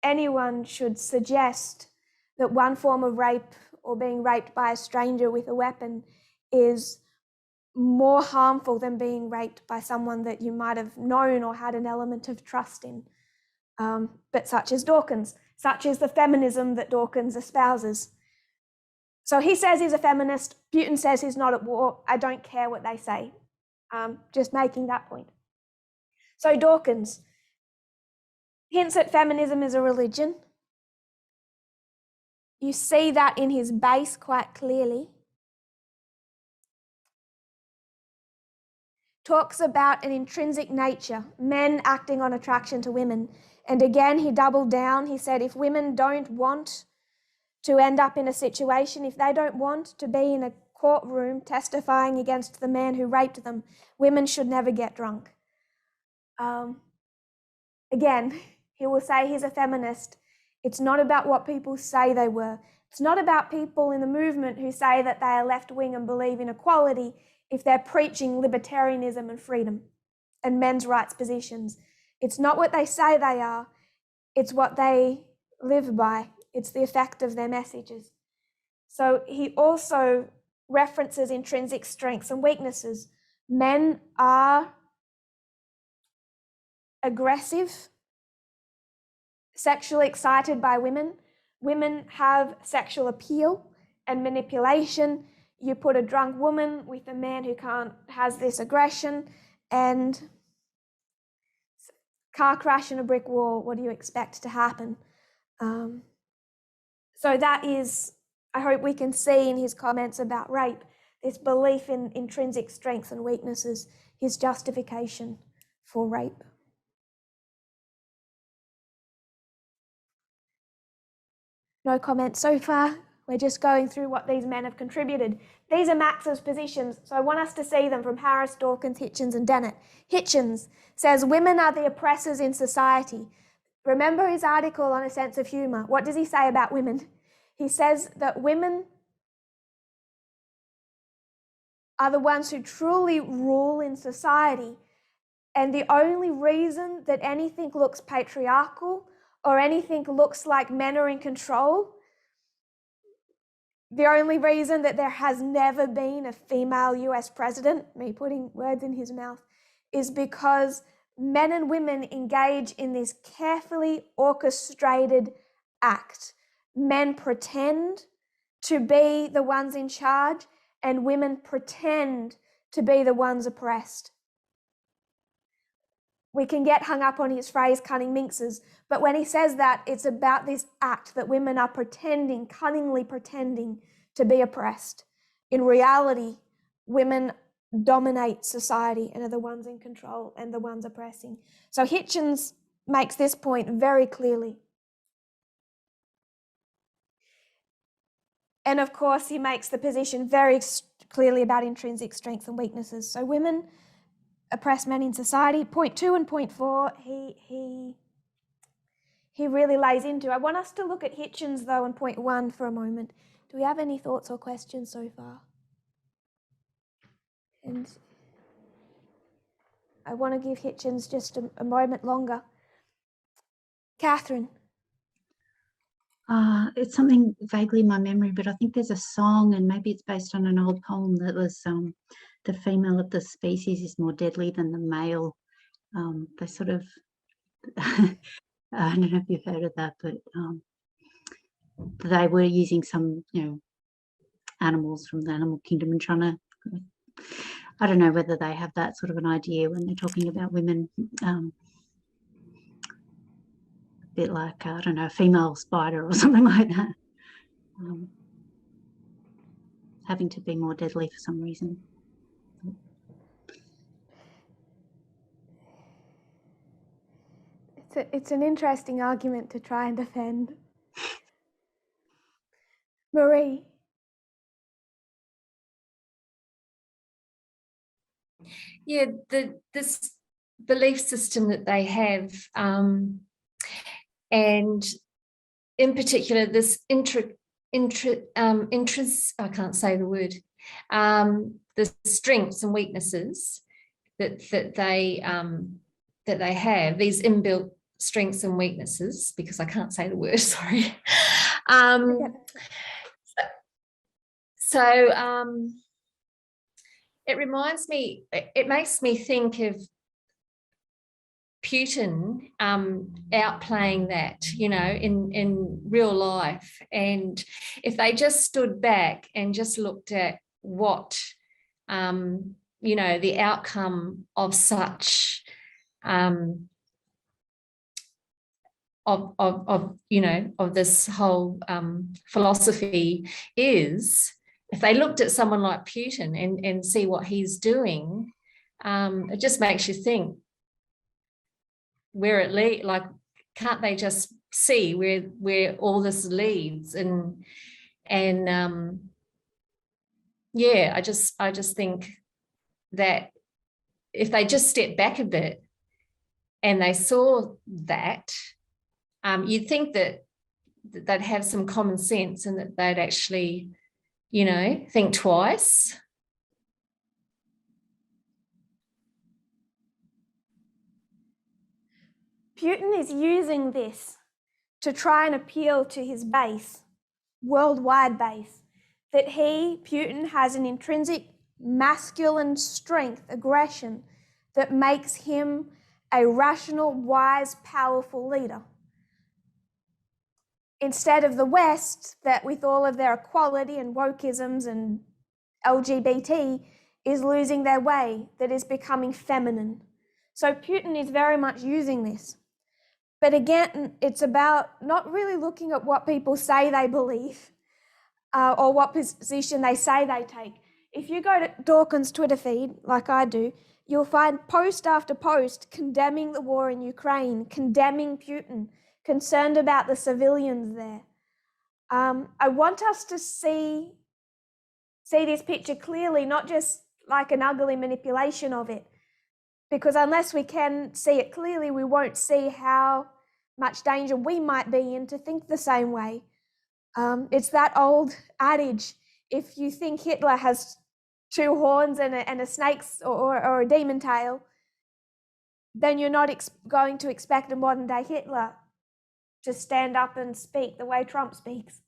anyone should suggest that one form of rape or being raped by a stranger with a weapon is more harmful than being raped by someone that you might have known or had an element of trust in. But such is Dawkins, such is the feminism that Dawkins espouses. So he says he's a feminist, Putin says he's not at war. I don't care what they say. Just making that point. So Dawkins hints at feminism as a religion. You see that in his base quite clearly. Talks about an intrinsic nature, men acting on attraction to women. And again, he doubled down. He said if women don't want to end up in a situation, if they don't want to be in a courtroom testifying against the man who raped them, women should never get drunk. Again, he will say he's a feminist. It's not about what people say they were. It's not about people in the movement who say that they are left-wing and believe in equality if they're preaching libertarianism and freedom and men's rights positions. It's not what they say they are, it's what they live by. It's the effect of their messages. So he also references intrinsic strengths and weaknesses. Men are aggressive, sexually excited by women. Women have sexual appeal and manipulation. You put a drunk woman with a man who has this aggression, and car crash in a brick wall, what do you expect to happen? So that is, I hope we can see in his comments about rape, this belief in intrinsic strengths and weaknesses, his justification for rape. No comments so far. We're just going through what these men have contributed. These are Max's positions, so I want us to see them from Harris, Dawkins, Hitchens, and Dennett. Hitchens says women are the oppressors in society. Remember his article on a sense of humour. What does he say about women? He says that women are the ones who truly rule in society, and the only reason that anything looks patriarchal or anything looks like men are in control, the only reason that there has never been a female US president, me putting words in his mouth, is because men and women engage in this carefully orchestrated act. Men pretend to be the ones in charge, and women pretend to be the ones oppressed. We can get hung up on his phrase, cunning minxes, but when he says that, it's about this act that women are pretending, cunningly pretending to be oppressed. In reality, women dominate society and are the ones in control and the ones oppressing. So Hitchens makes this point very clearly. And of course, he makes the position very clearly about intrinsic strengths and weaknesses. So women oppress men in society. Point 2 and point 4, he really lays into. I want us to look at Hitchens, though, in point 1 for a moment. Do we have any thoughts or questions so far? And I want to give Hitchens just a moment longer. Catherine. It's something vaguely in my memory, but I think there's a song, and maybe it's based on an old poem that was the female of the species is more deadly than the male. They sort of, I don't know if you've heard of that, but they were using some, animals from the animal kingdom and trying to, I don't know whether they have that sort of an idea when they're talking about women. Bit like, I don't know, a female spider or something like that, having to be more deadly for some reason. It's an interesting argument to try and defend. Marie. Yeah, this belief system that they have, and in particular, this I can't say the word, the strengths and weaknesses that they have, these inbuilt strengths and weaknesses, because I can't say the word, sorry. It reminds me, it makes me think of Putin outplaying that, in real life. And if they just stood back and just looked at what, the outcome of such, of this whole philosophy is, if they looked at someone like Putin and see what he's doing, it just makes you think where it leads. Like, can't they just see where all this leads? And yeah, I just think that if they just step back a bit and they saw that, you'd think that they'd have some common sense and that they'd actually, think twice. Putin is using this to try and appeal to his base, worldwide base, that Putin has an intrinsic masculine strength, aggression, that makes him a rational, wise, powerful leader. Instead of the West, that with all of their equality and wokeisms and LGBT, is losing their way, that is becoming feminine. So Putin is very much using this. But again, it's about not really looking at what people say they believe or what position they say they take. If you go to Dawkins' Twitter feed, like I do, you'll find post after post condemning the war in Ukraine, condemning Putin, concerned about the civilians there. I want us to see this picture clearly, not just like an ugly manipulation of it, because unless we can see it clearly, we won't see how much danger we might be in to think the same way. It's that old adage, if you think Hitler has two horns and a snake's or a demon tail, then you're not going to expect a modern day Hitler to stand up and speak the way Trump speaks.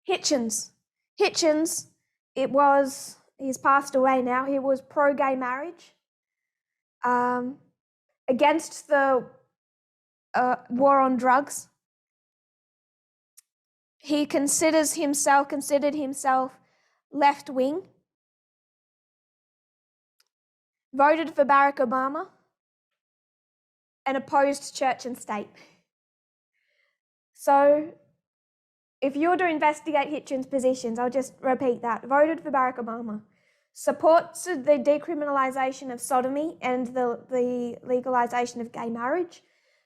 Hitchens, he's passed away now. He was pro-gay marriage, against the war on drugs. He considered himself left-wing, voted for Barack Obama, and opposed church and state. So if you were to investigate Hitchens' positions, I'll just repeat that. Voted for Barack Obama, supports the decriminalisation of sodomy and the legalisation of gay marriage,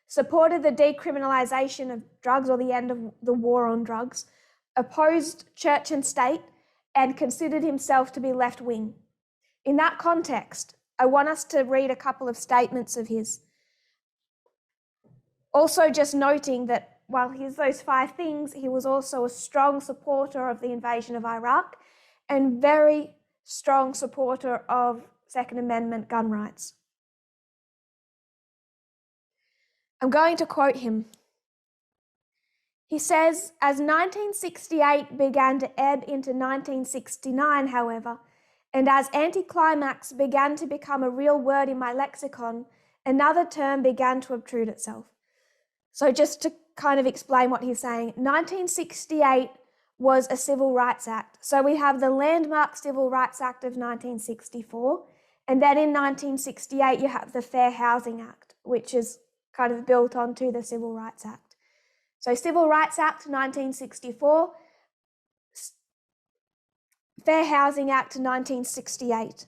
supported the decriminalisation of drugs or the end of the war on drugs, opposed church and state, and considered himself to be left-wing. In that context, I want us to read a couple of statements of his. Also just noting that while he's those 5 things, he was also a strong supporter of the invasion of Iraq and very strong supporter of Second Amendment gun rights. I'm going to quote him. He says, as 1968 began to ebb into 1969, however, and as anticlimax began to become a real word in my lexicon, another term began to obtrude itself. So just to kind of explain what he's saying, 1968 was a Civil Rights Act. So we have the landmark Civil Rights Act of 1964, and then in 1968 you have the Fair Housing Act, which is kind of built onto the Civil Rights Act. So Civil Rights Act 1964, Fair Housing Act 1968.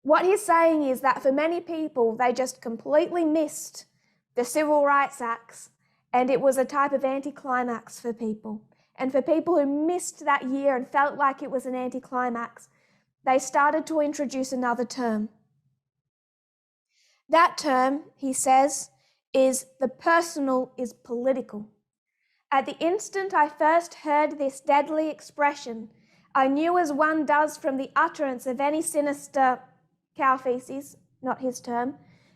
What he's saying is that for many people, they just completely missed the Civil Rights Acts, and it was a type of anticlimax for people. And for people who missed that year and felt like it was an anticlimax, they started to introduce another term. That term, he says, is the personal is political. At the instant I first heard this deadly expression, I knew as one does from the utterance of any sinister cow feces, not his term,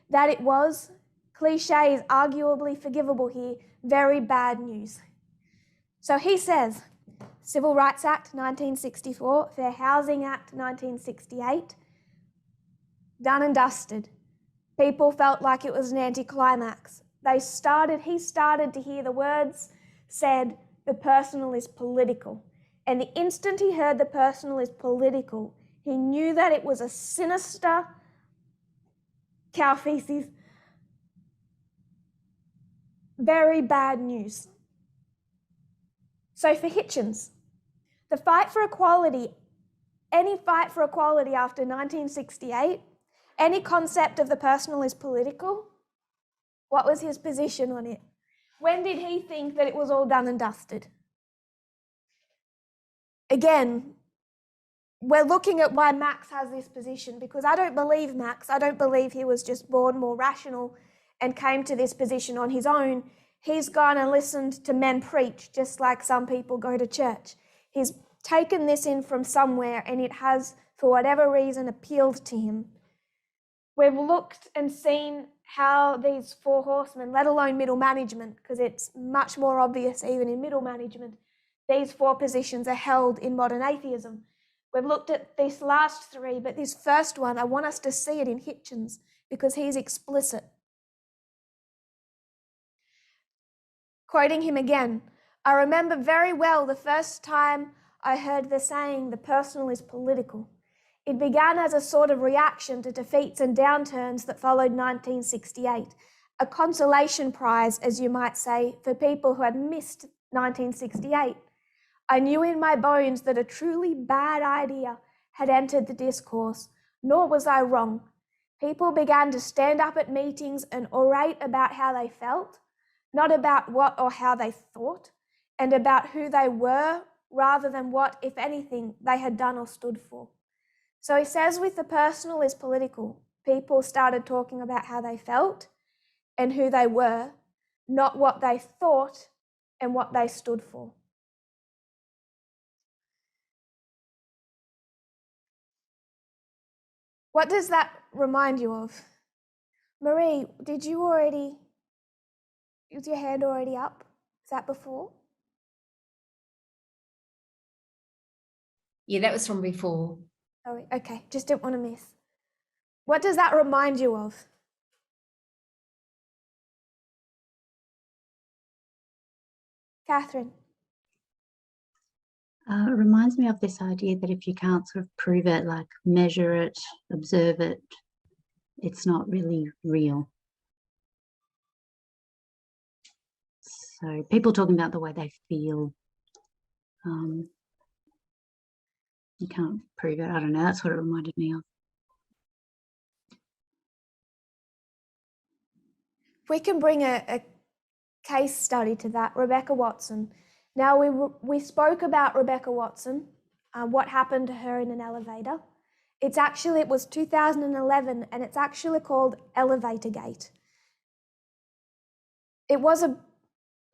that it was, cliché is arguably forgivable here, very bad news. So he says, Civil Rights Act 1964, Fair Housing Act 1968, done and dusted. People felt like it was an anticlimax. He started to hear the words said, the personal is political. And the instant he heard the personal is political, he knew that it was a sinister cow feces, very bad news. So for Hitchens, the fight for equality, any fight for equality after 1968, any concept of the personal is political, what was his position on it? When did he think that it was all done and dusted? Again, we're looking at why Max has this position, because I don't believe Max. I don't believe he was just born more rational and came to this position on his own. He's gone and listened to men preach, just like some people go to church. He's taken this in from somewhere, and it has, for whatever reason, appealed to him. We've looked and seen how these 4 horsemen, let alone middle management, because it's much more obvious even in middle management, these 4 positions are held in modern atheism. We've looked at these last 3, but this first one, I want us to see it in Hitchens because he's explicit. Quoting him again, I remember very well the first time I heard the saying, the personal is political. It began as a sort of reaction to defeats and downturns that followed 1968, a consolation prize, as you might say, for people who had missed 1968. I knew in my bones that a truly bad idea had entered the discourse, nor was I wrong. People began to stand up at meetings and orate about how they felt, not about what or how they thought, and about who they were rather than what, if anything, they had done or stood for. So he says with the personal is political, people started talking about how they felt and who they were, not what they thought and what they stood for. What does that remind you of? Marie, is your hand already up? Is that before? Yeah, that was from before. Oh, okay, just didn't want to miss. What does that remind you of? Catherine? It reminds me of this idea that if you can't sort of prove it, like measure it, observe it, it's not really real. So people talking about the way they feel, you can't prove it. I don't know, that's what it reminded me of. We can bring a case study to that, Rebecca Watson. Now, we spoke about Rebecca Watson, what happened to her in an elevator. It was 2011, and it's actually called Elevator Gate. It was a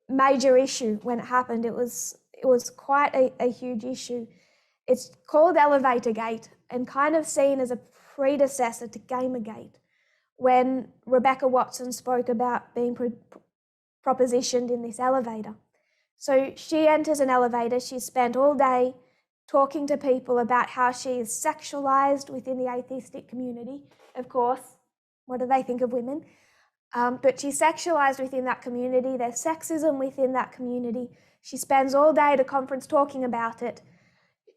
major issue when it happened. It was quite a huge issue. It's called Elevator Gate and kind of seen as a predecessor to Gamergate, when Rebecca Watson spoke about being propositioned in this elevator. So she enters an elevator. She spent all day talking to people about how she is sexualized within the atheistic community. Of course, what do they think of women? But she's sexualized within that community. There's sexism within that community. She spends all day at a conference talking about it.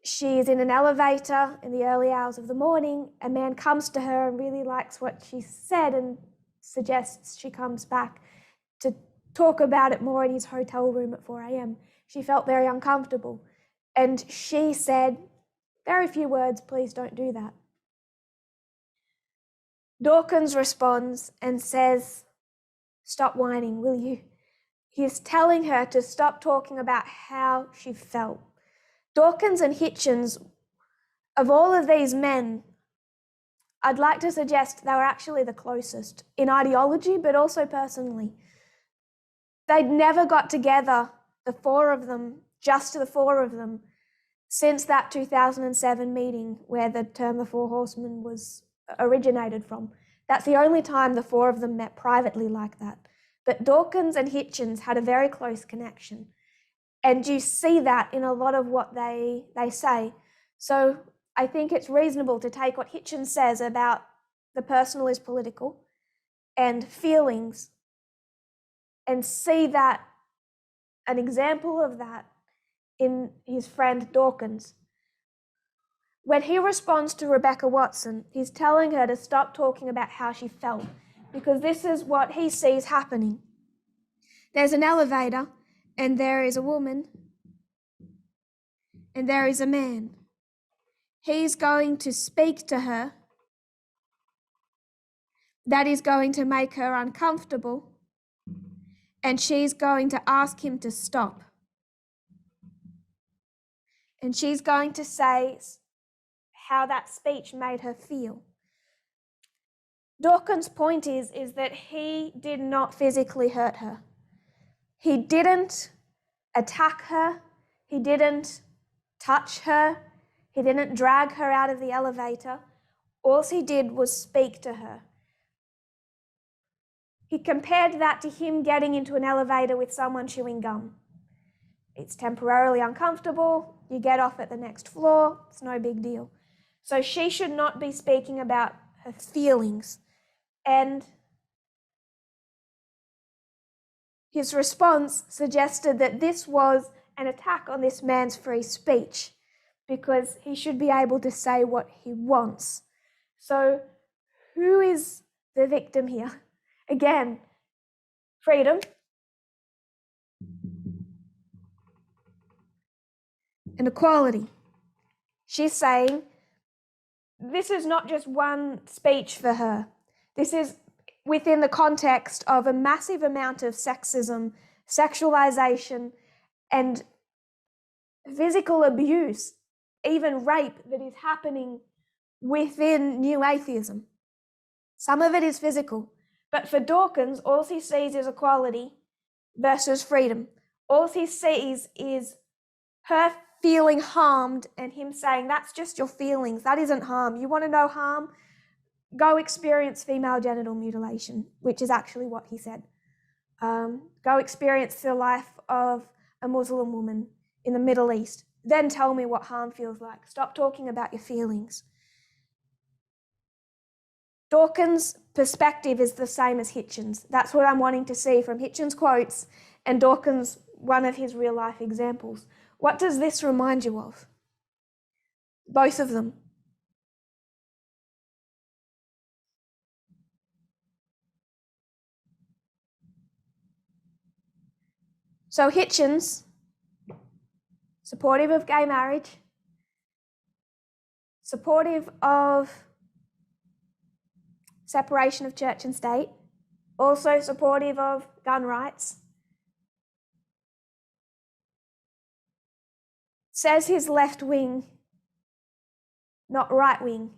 She's in an elevator in the early hours of the morning. A man comes to her and really likes what she said and suggests she comes back to talk about it more in his hotel room at 4 a.m. She felt very uncomfortable. And she said, very few words, please don't do that. Dawkins responds and says, stop whining, will you? He's telling her to stop talking about how she felt. Dawkins and Hitchens, of all of these men, I'd like to suggest they were actually the closest in ideology, but also personally. They'd never got together, the four of them, just the four of them, since that 2007 meeting where the term the Four Horsemen was originated from. That's the only time the four of them met privately like that. But Dawkins and Hitchens had a very close connection. And you see that in a lot of what they say. So I think it's reasonable to take what Hitchens says about the personal is political and feelings and see that, an example of that, in his friend Dawkins. When he responds to Rebecca Watson, he's telling her to stop talking about how she felt, because this is what he sees happening. There's an elevator, and there is a woman, and there is a man. He's going to speak to her. That is going to make her uncomfortable, and she's going to ask him to stop. And she's going to say how that speech made her feel. Dawkins' point is that he did not physically hurt her. He didn't attack her. He didn't touch her. He didn't drag her out of the elevator. All he did was speak to her. He compared that to him getting into an elevator with someone chewing gum. It's temporarily uncomfortable. You get off at the next floor. It's no big deal. So she should not be speaking about her feelings. And his response suggested that this was an attack on this man's free speech, because he should be able to say what he wants. So who is the victim here? Again, freedom and equality. She's saying this is not just one speech for her. This is within the context of a massive amount of sexism, sexualization, and physical abuse, even rape, that is happening within new atheism. Some of it is physical, but for Dawkins, all he sees is equality versus freedom. All he sees is her feeling harmed and him saying, that's just your feelings, that isn't harm. You want to know harm? Go experience female genital mutilation, which is actually what he said. Go experience the life of a Muslim woman in the Middle East. Then tell me what harm feels like. Stop talking about your feelings. Dawkins' perspective is the same as Hitchens. That's what I'm wanting to see from Hitchens' quotes and Dawkins, one of his real life examples. What does this remind you of? Both of them. So Hitchens, supportive of gay marriage, supportive of separation of church and state, also supportive of gun rights, says he's left wing, not right wing.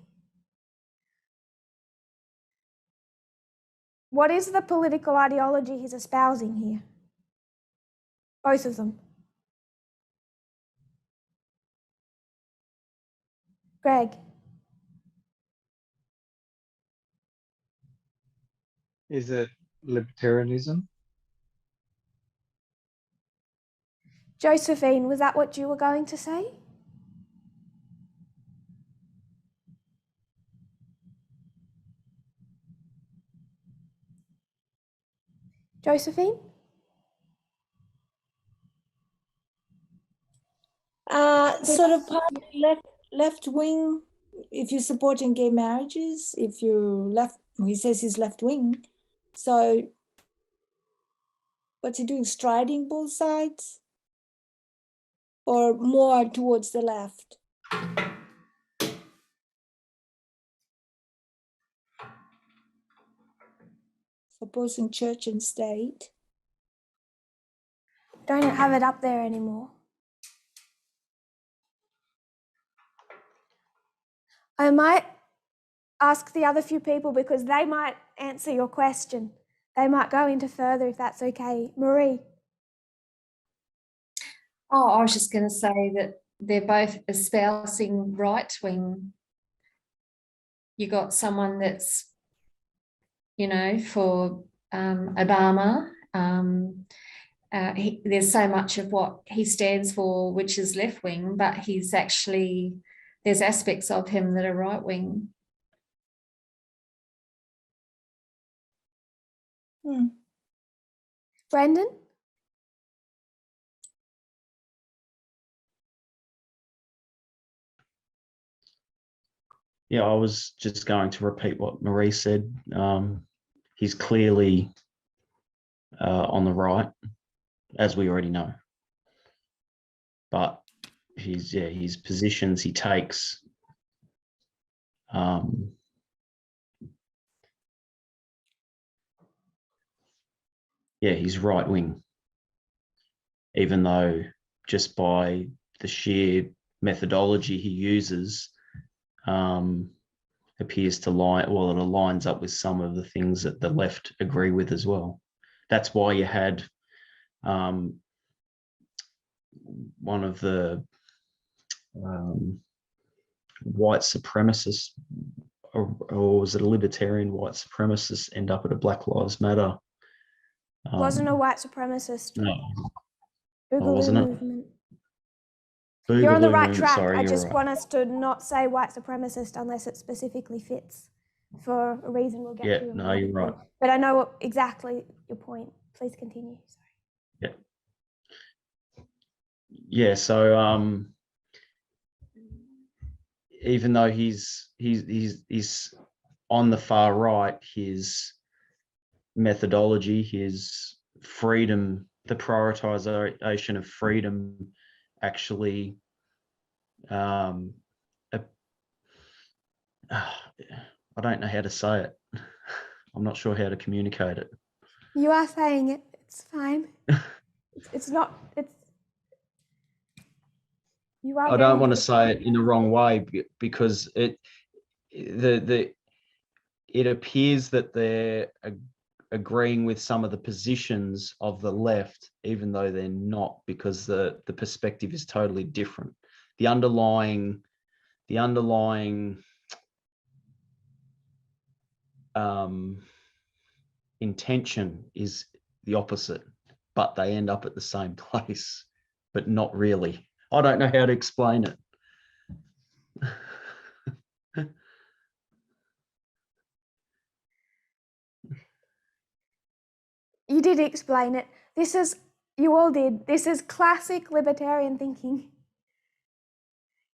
What is the political ideology he's espousing here? Both of them. Greg. Is it libertarianism? Josephine, was that what you were going to say? Josephine? Sort of part left wing. If you're supporting gay marriages, if you he says he's left wing. So what's he doing? Striding both sides, or more towards the left? Opposing church and state. Don't have it up there anymore. I might ask the other few people because they might answer your question. They might go into further if that's okay. Marie. Oh, I was just going to say that they're both espousing right wing. You got someone that's, for Obama. There's so much of what he stands for which is left wing, but he's actually, there's aspects of him that are right wing. Brendan? Yeah, I was just going to repeat what Marie said. He's clearly on the right, as we already know. But his positions he takes, he's right wing, even though just by the sheer methodology he uses, appears to line, it aligns up with some of the things that the left agree with as well. That's why you had one of the white supremacists, or was it a libertarian white supremacist, end up at a Black Lives Matter? Wasn't a white supremacist. No. Boogaloo wasn't it? movement. You're on the right track. Sorry, I just right. want us to not say white supremacist unless it specifically fits for a reason we'll get to. No, you're right. But I know exactly your point. Please continue. Sorry. Yeah. So even though he's on the far right, his methodology, his freedom, the prioritization of freedom, actually I don't know how to say it. I'm not sure how to communicate it. You are saying it. It's fine. It's not. It's. You are. I don't getting want to the say point. it in the wrong way because it appears that they're agreeing with some of the positions of the left, even though they're not, because the perspective is totally different. The underlying intention is the opposite, but they end up at the same place, but not really. I don't know how to explain it. You did explain it. You all did. This is classic libertarian thinking.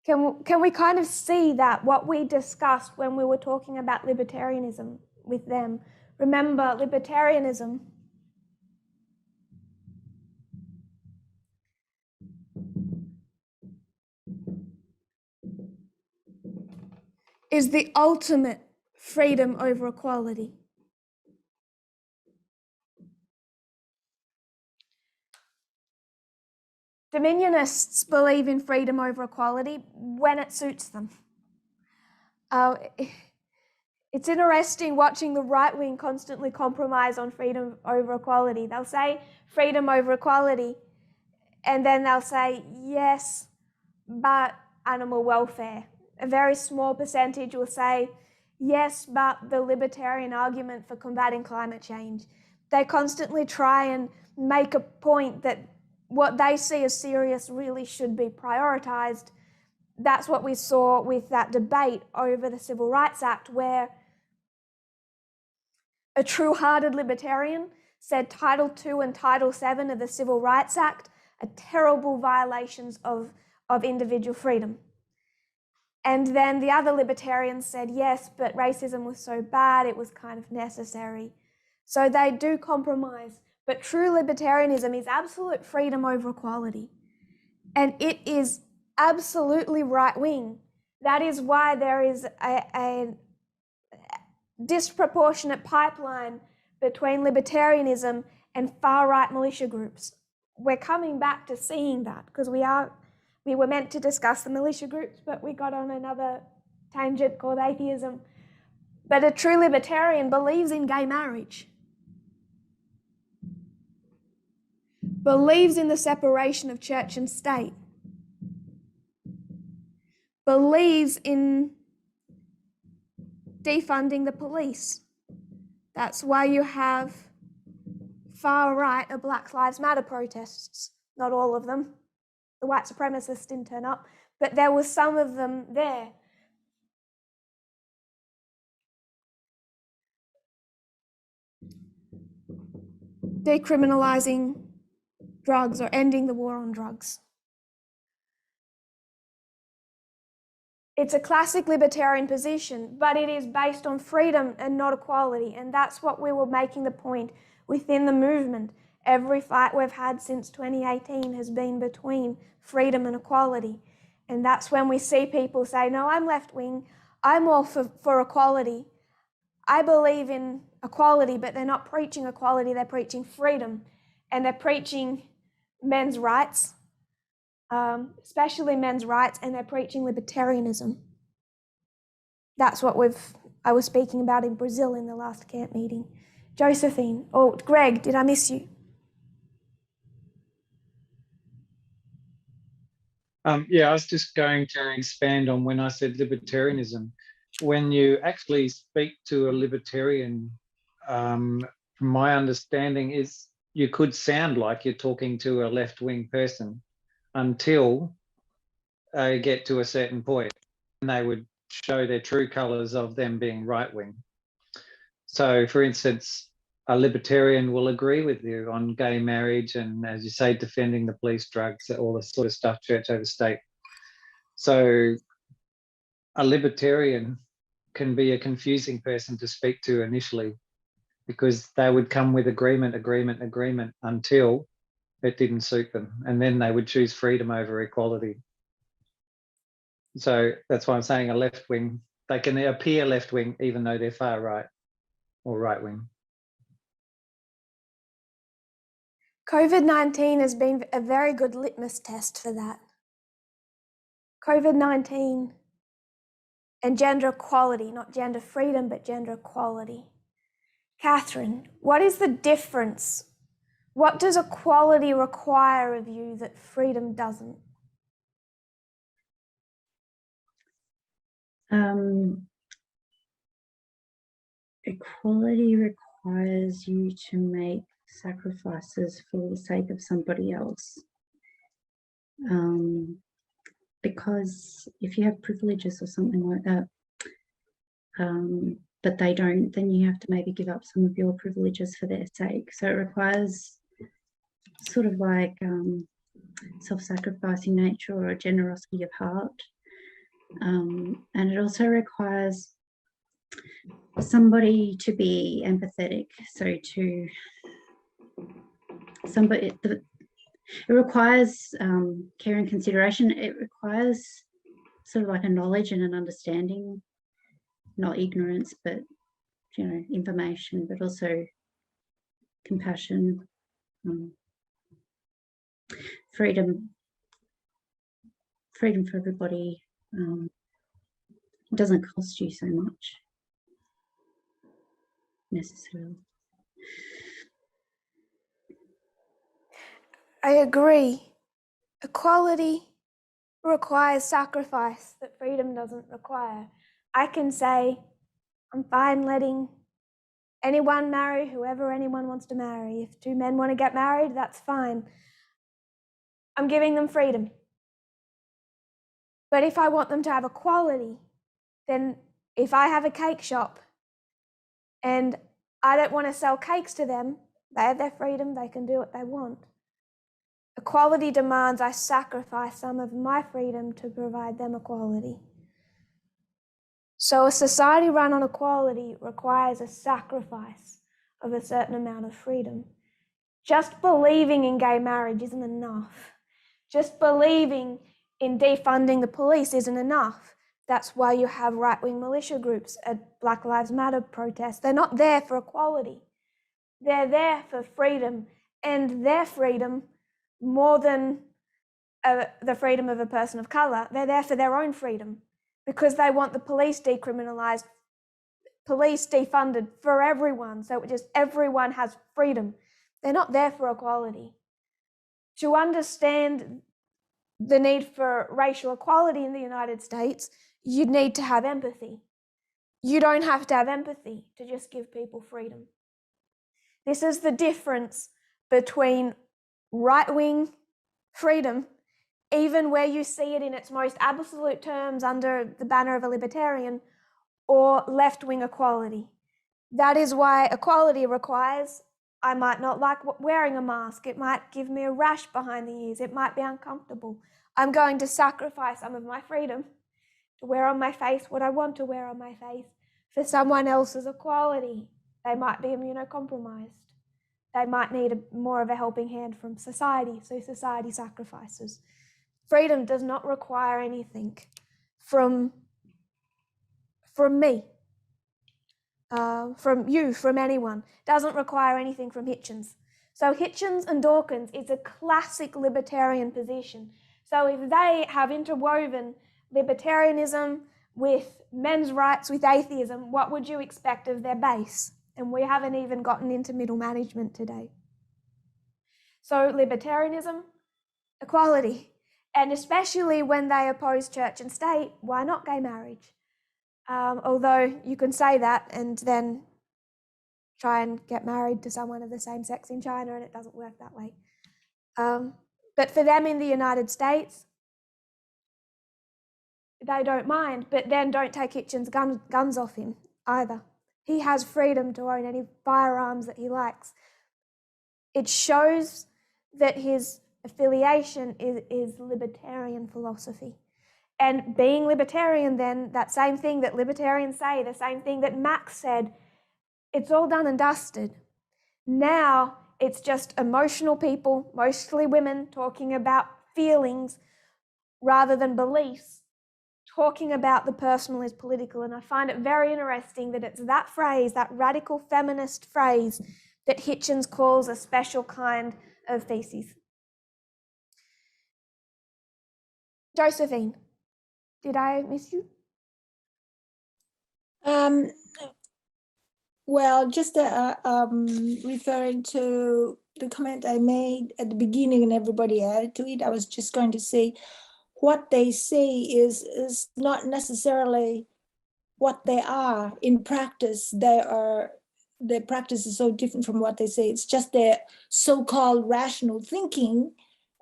Can we kind of see that what we discussed when we were talking about libertarianism with them? Remember, libertarianism is the ultimate freedom over equality. Dominionists believe in freedom over equality when it suits them. It's interesting watching the right wing constantly compromise on freedom over equality. They'll say freedom over equality, and then they'll say, yes, but animal welfare. A very small percentage will say, yes, but the libertarian argument for combating climate change. They constantly try and make a point that what they see as serious really should be prioritized. That's what we saw with that debate over the Civil Rights Act, where a true-hearted libertarian said Title II and Title VII of the Civil Rights Act are terrible violations of individual freedom. And then the other libertarians said, yes, but racism was so bad, it was kind of necessary. So they do compromise. But true libertarianism is absolute freedom over equality. And it is absolutely right-wing. That is why there is a disproportionate pipeline between libertarianism and far-right militia groups. We're coming back to seeing that because we were meant to discuss the militia groups, but we got on another tangent called atheism. But a true libertarian believes in gay marriage, believes in the separation of church and state, believes in defunding the police. That's why you have far-right or Black Lives Matter protests. Not all of them. The white supremacists didn't turn up, but there were some of them there. Decriminalizing drugs or ending the war on drugs. It's a classic libertarian position, but it is based on freedom and not equality. And that's what we were making the point within the movement. Every fight we've had since 2018 has been between freedom and equality. And that's when we see people say, no, I'm left-wing, I'm all for equality. I believe in equality, but they're not preaching equality, they're preaching freedom. And they're preaching men's rights, especially men's rights, and they're preaching libertarianism. That's what I was speaking about in Brazil in the last camp meeting. Josephine, Greg, did I miss you? Yeah, I was just going to expand on when I said libertarianism. When you actually speak to a libertarian, from my understanding is you could sound like you're talking to a left-wing person until they get to a certain point, and they would show their true colours of them being right-wing. So, for instance, a libertarian will agree with you on gay marriage and, as you say, defending the police, drugs, all this sort of stuff, church over state. So a libertarian can be a confusing person to speak to initially because they would come with agreement until it didn't suit them. And then they would choose freedom over equality. So that's why I'm saying a left wing, they can appear left wing even though they're far right. or right wing? COVID-19 has been a very good litmus test for that. COVID-19 and gender equality, not gender freedom, but gender equality. Catherine, what is the difference? What does equality require of you that freedom doesn't? Equality requires you to make sacrifices for the sake of somebody else. Because if you have privileges or something like that, but they don't, then you have to maybe give up some of your privileges for their sake. So it requires sort of like self-sacrificing nature or a generosity of heart. And it also requires somebody to be empathetic. So to somebody, it requires care and consideration. It requires sort of like a knowledge and an understanding, not ignorance, but, you know, information, but also compassion, freedom for everybody. It doesn't cost you so much necessarily. I agree. Equality requires sacrifice that freedom doesn't require. I can say, I'm fine letting anyone marry whoever anyone wants to marry. If two men want to get married, that's fine. I'm giving them freedom. But if I want them to have equality, then if I have a cake shop and I don't want to sell cakes to them, they have their freedom, they can do what they want. Equality demands I sacrifice some of my freedom to provide them equality. So a society run on equality requires a sacrifice of a certain amount of freedom. Just believing in gay marriage isn't enough. Just believing in defunding the police isn't enough. That's why you have right-wing militia groups at Black Lives Matter protests. They're not there for equality. They're there for freedom, and their freedom, more than the freedom of a person of colour, they're there for their own freedom because they want the police decriminalised, police defunded for everyone, so just everyone has freedom. They're not there for equality. To understand the need for racial equality in the United States, you'd need to have empathy. You don't have to have empathy to just give people freedom. This is the difference between right-wing freedom, even where you see it in its most absolute terms under the banner of a libertarian, or left-wing equality. That is why equality requires, I might not like wearing a mask. It might give me a rash behind the ears. It might be uncomfortable. I'm going to sacrifice some of my freedom to wear on my face what I want to wear on my face for someone else's equality. They might be immunocompromised. They might need more of a helping hand from society, so society sacrifices. Freedom does not require anything from me, from you, from anyone. Doesn't require anything from Hitchens. So Hitchens and Dawkins is a classic libertarian position. So if they have interwoven libertarianism with men's rights, with atheism, what would you expect of their base? And we haven't even gotten into middle management today. So libertarianism, equality, and especially when they oppose church and state, why not gay marriage? Although you can say that and then try and get married to someone of the same sex in China, and it doesn't work that way. But for them in the United States, they don't mind, but then don't take Hitchens' guns off him either. He has freedom to own any firearms that he likes. It shows that his affiliation is libertarian philosophy. And being libertarian then, that same thing that libertarians say, the same thing that Max said, it's all done and dusted. Now it's just emotional people, mostly women, talking about feelings rather than beliefs. talking about the personal is political. And I find it very interesting that it's that phrase, that radical feminist phrase, that Hitchens calls a special kind of thesis. Josephine, did I miss you? Well, just referring to the comment I made at the beginning and everybody added to it, I was just going to say what they say is not necessarily what they are in practice. Their practice is so different from what they say. It's just their so-called rational thinking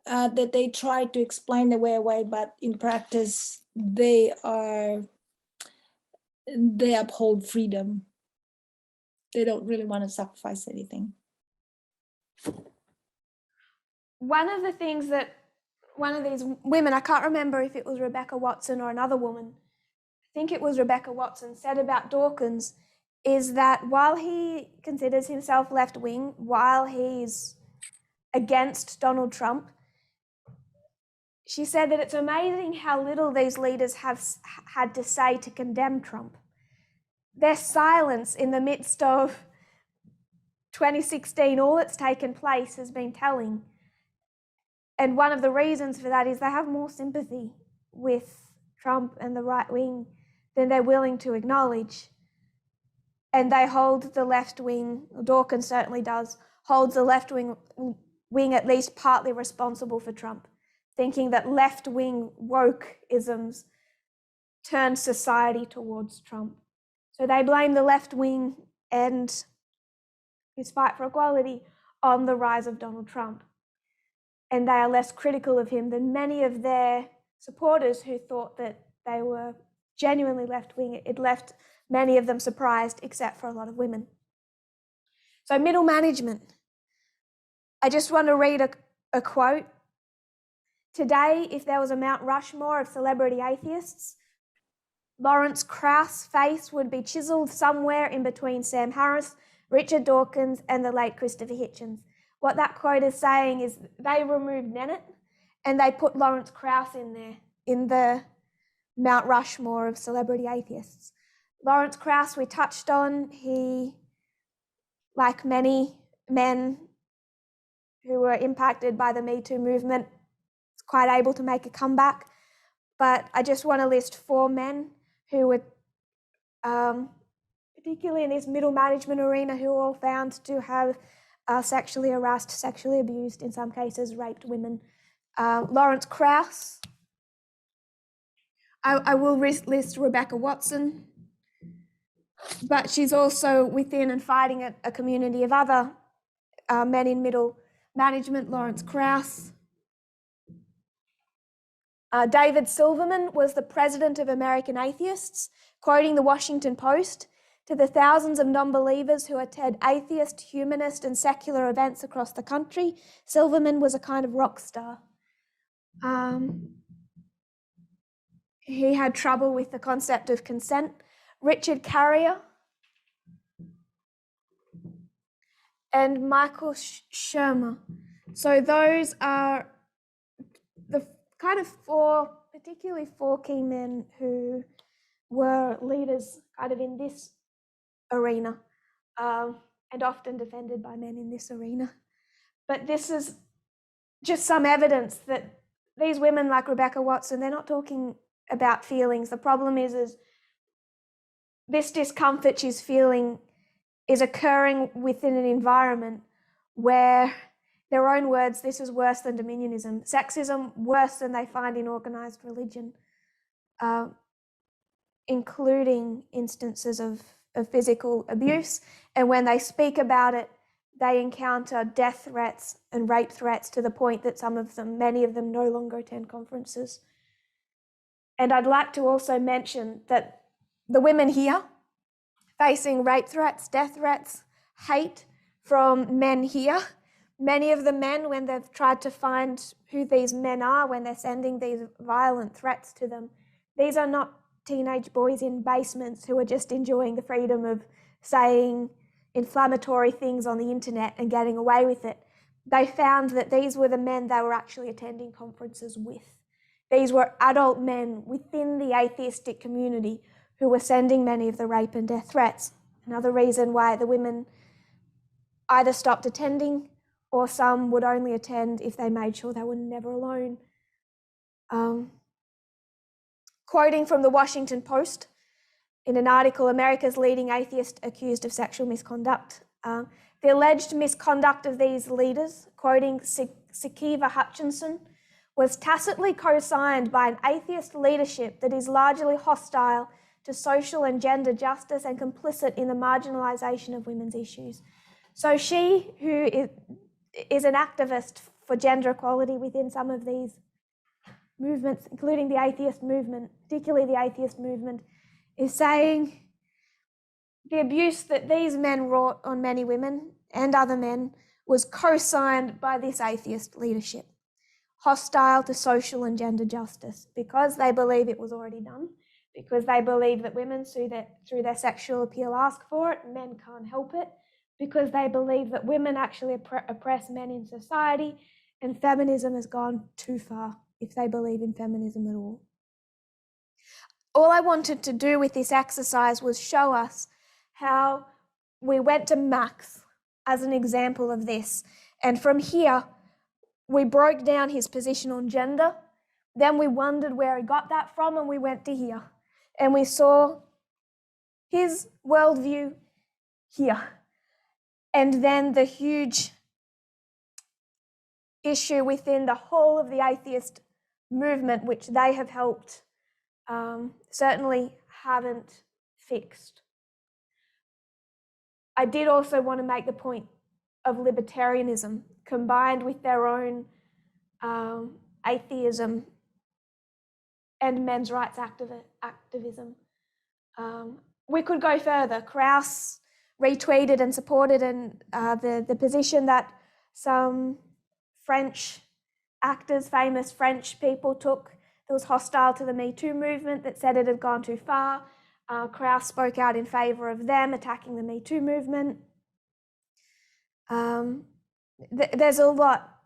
that they try to explain their way away, but in practice they uphold freedom. They don't really want to sacrifice anything. One of the things that one of these women, I can't remember if it was Rebecca Watson or another woman, I think it was Rebecca Watson, said about Dawkins is that while he considers himself left-wing, while he's against Donald Trump, she said that it's amazing how little these leaders have had to say to condemn Trump. Their silence in the midst of 2016, all that's taken place has been telling. And one of the reasons for that is they have more sympathy with Trump and the right wing than they're willing to acknowledge. And they hold the left wing, Dawkins certainly does, holds the left wing at least partly responsible for Trump, thinking that left wing woke-isms turn society towards Trump. So they blame the left wing and his fight for equality on the rise of Donald Trump. And they are less critical of him than many of their supporters who thought that they were genuinely left-wing. It left many of them surprised, except for a lot of women. So middle management. I just want to read a quote. Today, if there was a Mount Rushmore of celebrity atheists, Lawrence Krauss' face would be chiseled somewhere in between Sam Harris, Richard Dawkins, and the late Christopher Hitchens. What that quote is saying is they removed Nennet and they put Lawrence Krauss in there, in the Mount Rushmore of celebrity atheists. Lawrence Krauss, we touched on, he, like many men who were impacted by the Me Too movement, is quite able to make a comeback. But I just want to list 4 men who were, particularly in this middle management arena, who were all found to have sexually harassed, sexually abused, in some cases raped women. Lawrence Krauss. I will list Rebecca Watson, but she's also within and fighting a community of other men in middle management. Lawrence Krauss. David Silverman was the president of American Atheists, quoting the Washington Post, to the thousands of non-believers who attend atheist, humanist, and secular events across the country, Silverman was a kind of rock star. He had trouble with the concept of consent. Richard Carrier and Michael Shermer. So those are the kind of 4, particularly 4 key men who were leaders kind of in this arena, and often defended by men in this arena. But this is just some evidence that these women like Rebecca Watson, they're not talking about feelings. The problem is this discomfort she's feeling is occurring within an environment where, their own words, this is worse than dominionism, sexism worse than they find in organized religion, including instances of physical abuse. And when they speak about it, they encounter death threats and rape threats to the point that many of them no longer attend conferences. And I'd like to also mention that the women here facing rape threats, death threats, hate from men here, many of the men, when they've tried to find who these men are, when they're sending these violent threats to them, these are not teenage boys in basements who are just enjoying the freedom of saying inflammatory things on the internet and getting away with it. They found that these were the men they were actually attending conferences with. These were adult men within the atheistic community who were sending many of the rape and death threats. Another reason why the women either stopped attending or some would only attend if they made sure they were never alone. Quoting from the Washington Post in an article, America's leading atheist accused of sexual misconduct. The alleged misconduct of these leaders, quoting Sikiva Hutchinson, was tacitly co-signed by an atheist leadership that is largely hostile to social and gender justice and complicit in the marginalisation of women's issues. So she, who is an activist for gender equality within some of these movements, including the atheist movement, particularly the atheist movement, is saying the abuse that these men wrought on many women and other men was co-signed by this atheist leadership, hostile to social and gender justice, because they believe it was already done, because they believe that women through their sexual appeal ask for it, men can't help it, because they believe that women actually oppress men in society, and feminism has gone too far if they believe in feminism at all. All I wanted to do with this exercise was show us how we went to Max as an example of this. And from here, we broke down his position on gender. Then we wondered where he got that from, and we went to here. And we saw his worldview here. And then the huge issue within the whole of the atheist movement, which they have helped, certainly haven't fixed. I did also want to make the point of libertarianism combined with their own atheism and men's rights activism. We could go further. Krauss retweeted and supported the position that some French actors, famous French people took that was hostile to the Me Too movement, that said it had gone too far. Krauss spoke out in favour of them attacking the Me Too movement. There's a lot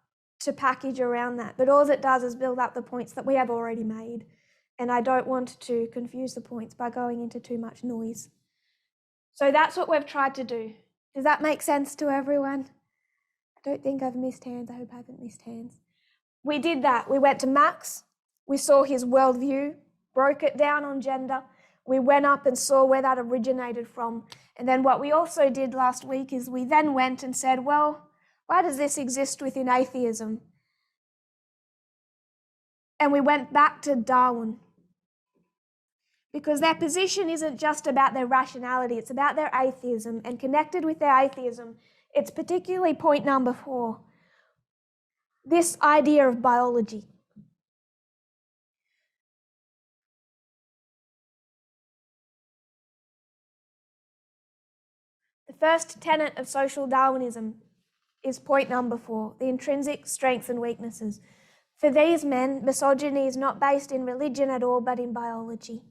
to package around that, but all it does is build up the points that we have already made. And I don't want to confuse the points by going into too much noise. So that's what we've tried to do. Does that make sense to everyone? I don't think I've missed hands. I hope I haven't missed hands. We did that. We went to Max. We saw his worldview, broke it down on gender. We went up and saw where that originated from. And then what we also did last week is we then went and said, well, why does this exist within atheism? And we went back to Darwin. Because their position isn't just about their rationality, it's about their atheism. And connected with their atheism, it's particularly point number 4, this idea of biology. The first tenet of social Darwinism is point number 4, the intrinsic strengths and weaknesses. For these men, misogyny is not based in religion at all, but in biology.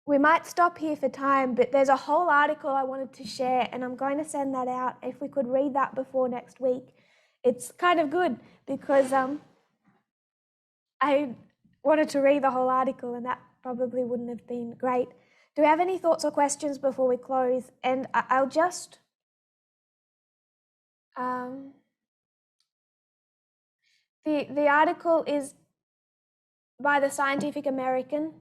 We might stop here for time, but there's a whole article I wanted to share, and I'm going to send that out. If we could read that before next week, it's kind of good because I wanted to read the whole article, and that probably wouldn't have been great. Do we have any thoughts or questions before we close? And I'll just the article is by the Scientific American.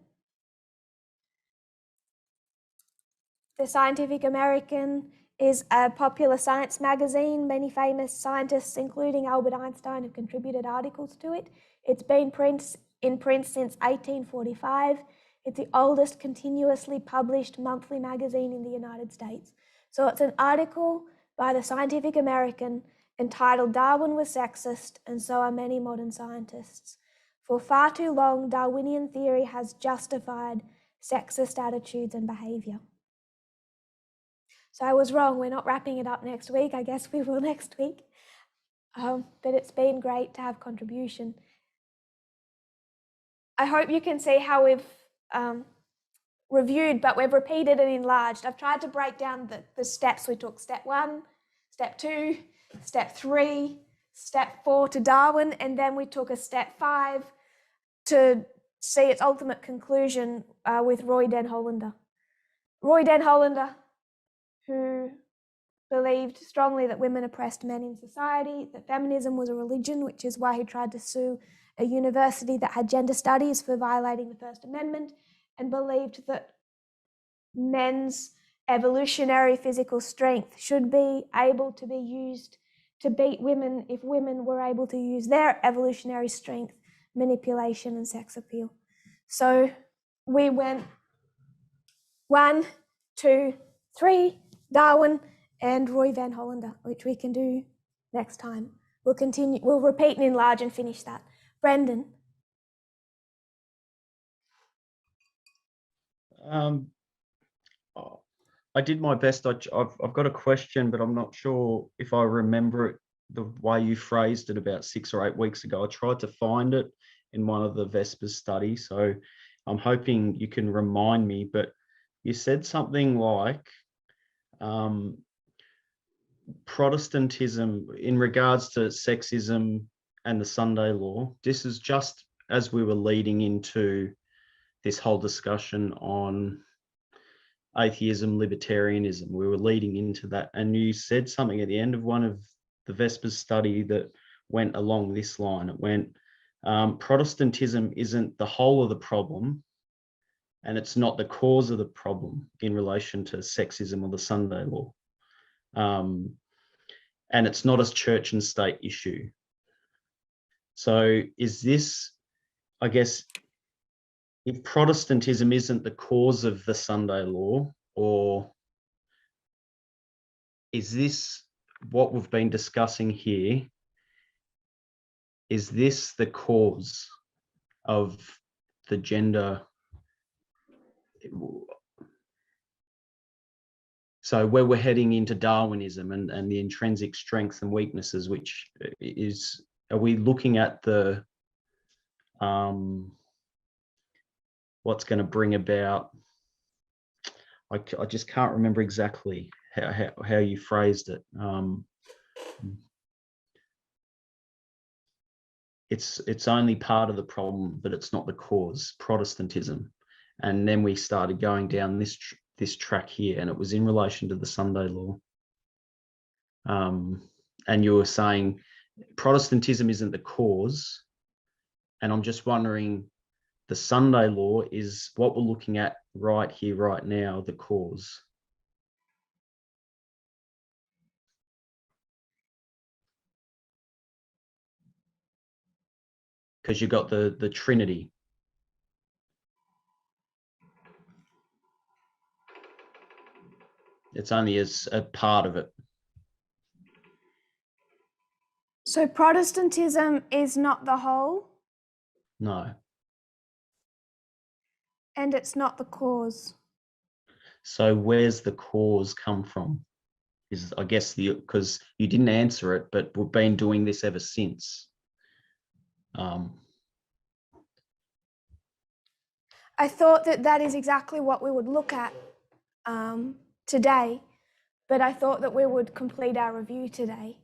The Scientific American is a popular science magazine. Many famous scientists, including Albert Einstein, have contributed articles to it. It's been in print since 1845. It's the oldest continuously published monthly magazine in the United States. So it's an article by the Scientific American entitled "Darwin was sexist, and so are many modern scientists. For far too long, Darwinian theory has justified sexist attitudes and behaviour." So I was wrong. We're not wrapping it up next week. I guess we will next week. But it's been great to have contribution. I hope you can see how we've reviewed, but we've repeated and enlarged. I've tried to break down the steps we took. Step 1, step 2, step 3, step 4 to Darwin, and then we took a step 5 to see its ultimate conclusion with Roy Den Hollander. Roy Den Hollander, who believed strongly that women oppressed men in society, that feminism was a religion, which is why he tried to sue a university that had gender studies for violating the First Amendment, and believed that men's evolutionary physical strength should be able to be used to beat women if women were able to use their evolutionary strength, manipulation and sex appeal. So we went 1, 2, 3, Darwin and Roy Van Hollander, which we can do next time. We'll continue, we'll repeat and enlarge and finish that. Brendan. I did my best. I've got a question, but I'm not sure if I remember it the way you phrased it about 6 or 8 weeks ago. I tried to find it in one of the Vespers studies, so I'm hoping you can remind me, but you said something like Protestantism in regards to sexism and the Sunday law. This is just as we were leading into this whole discussion on atheism, libertarianism. We were leading into that, and you said something at the end of one of the Vespers study that went along this line. It went, Protestantism isn't the whole of the problem, and it's not the cause of the problem in relation to sexism or the Sunday law. And it's not a church and state issue. So is this, I guess, if Protestantism isn't the cause of the Sunday law, or is this what we've been discussing here? Is this the cause of the gender? So where we're heading into Darwinism and the intrinsic strengths and weaknesses, which is, are we looking at the what's going to bring about? I just can't remember exactly how you phrased it. It's only part of the problem, but it's not the cause, Protestantism. And then we started going down this track here, and it was in relation to the Sunday law. And you were saying Protestantism isn't the cause. And I'm just wondering, the Sunday law is what we're looking at right here, right now, the cause. Because you've got the Trinity. It's only as a part of it. So Protestantism is not the whole? No. And it's not the cause? So where's the cause come from? Is, I guess, because you didn't answer it, but we've been doing this ever since. I thought that is exactly what we would look at today, but I thought that we would complete our review today.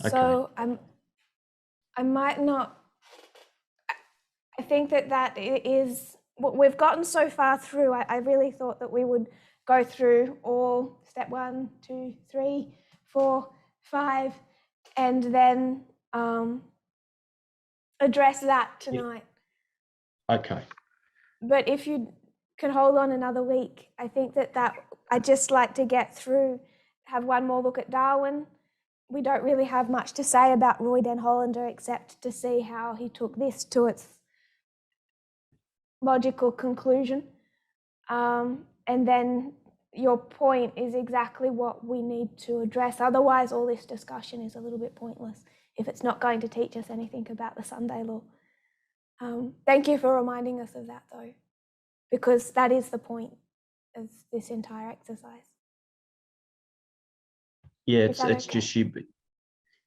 Okay. So I might not, I think that is what we've gotten so far through. I really thought that we would go through all step 1, 2, 3, 4, 5, and then address that tonight. Okay. But if you can hold on another week, I think that I'd just like to get through, have one more look at Darwin. We don't really have much to say about Roy Den Hollander except to see how he took this to its logical conclusion. And then your point is exactly what we need to address. Otherwise, all this discussion is a little bit pointless if it's not going to teach us anything about the Sunday law. Thank you for reminding us of that, though, because that is the point of this entire exercise. Yeah, it's okay? Just you.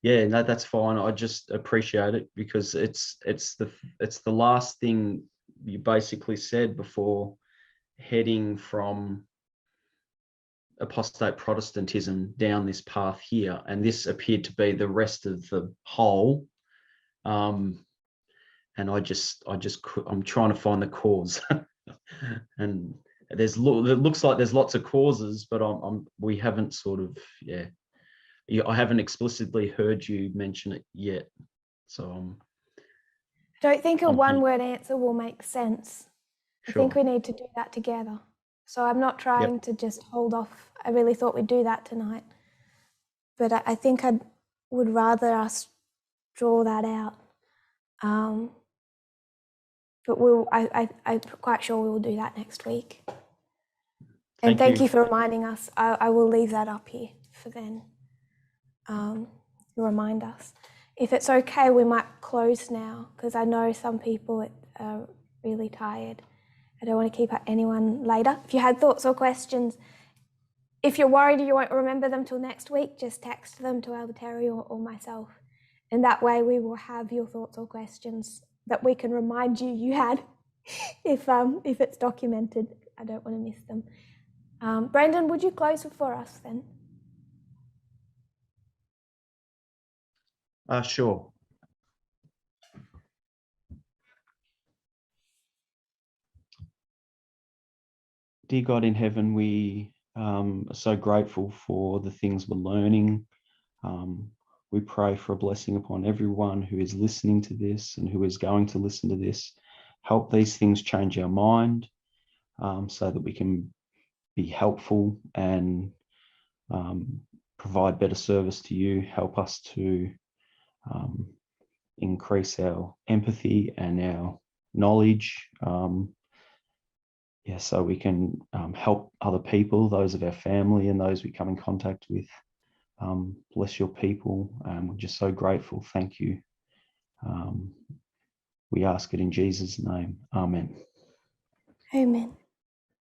Yeah, no, that's fine. I just appreciate it because it's the last thing you basically said before heading from apostate Protestantism down this path here, and this appeared to be the rest of the whole. and I'm trying to find the cause. And it looks like there's lots of causes, but we haven't sort of, I haven't explicitly heard you mention it yet. So I don't think a one-word answer will make sense. I think sure. we need to do that together. So I'm not trying to just hold off. I really thought we'd do that tonight. But I think I would rather us draw that out. But I'm quite sure we will do that next week. And thank you for reminding us. I will leave that up here for then to remind us. If it's okay, we might close now, because I know some people are really tired. I don't want to keep anyone later. If you had thoughts or questions, if you're worried you won't remember them till next week, just text them to Elder Terry or myself. And that way we will have your thoughts or questions that we can remind you had if it's documented. I don't want to miss them. Brendan, would you close for us then? Sure. Dear God in heaven, we are so grateful for the things we're learning. We pray for a blessing upon everyone who is listening to this and who is going to listen to this. Help these things change our mind so that we can be helpful and provide better service to you. Help us to increase our empathy and our knowledge, so we can help other people, those of our family and those we come in contact with. Bless your people. We're just so grateful. Thank you. We ask it in Jesus' name. Amen. Amen.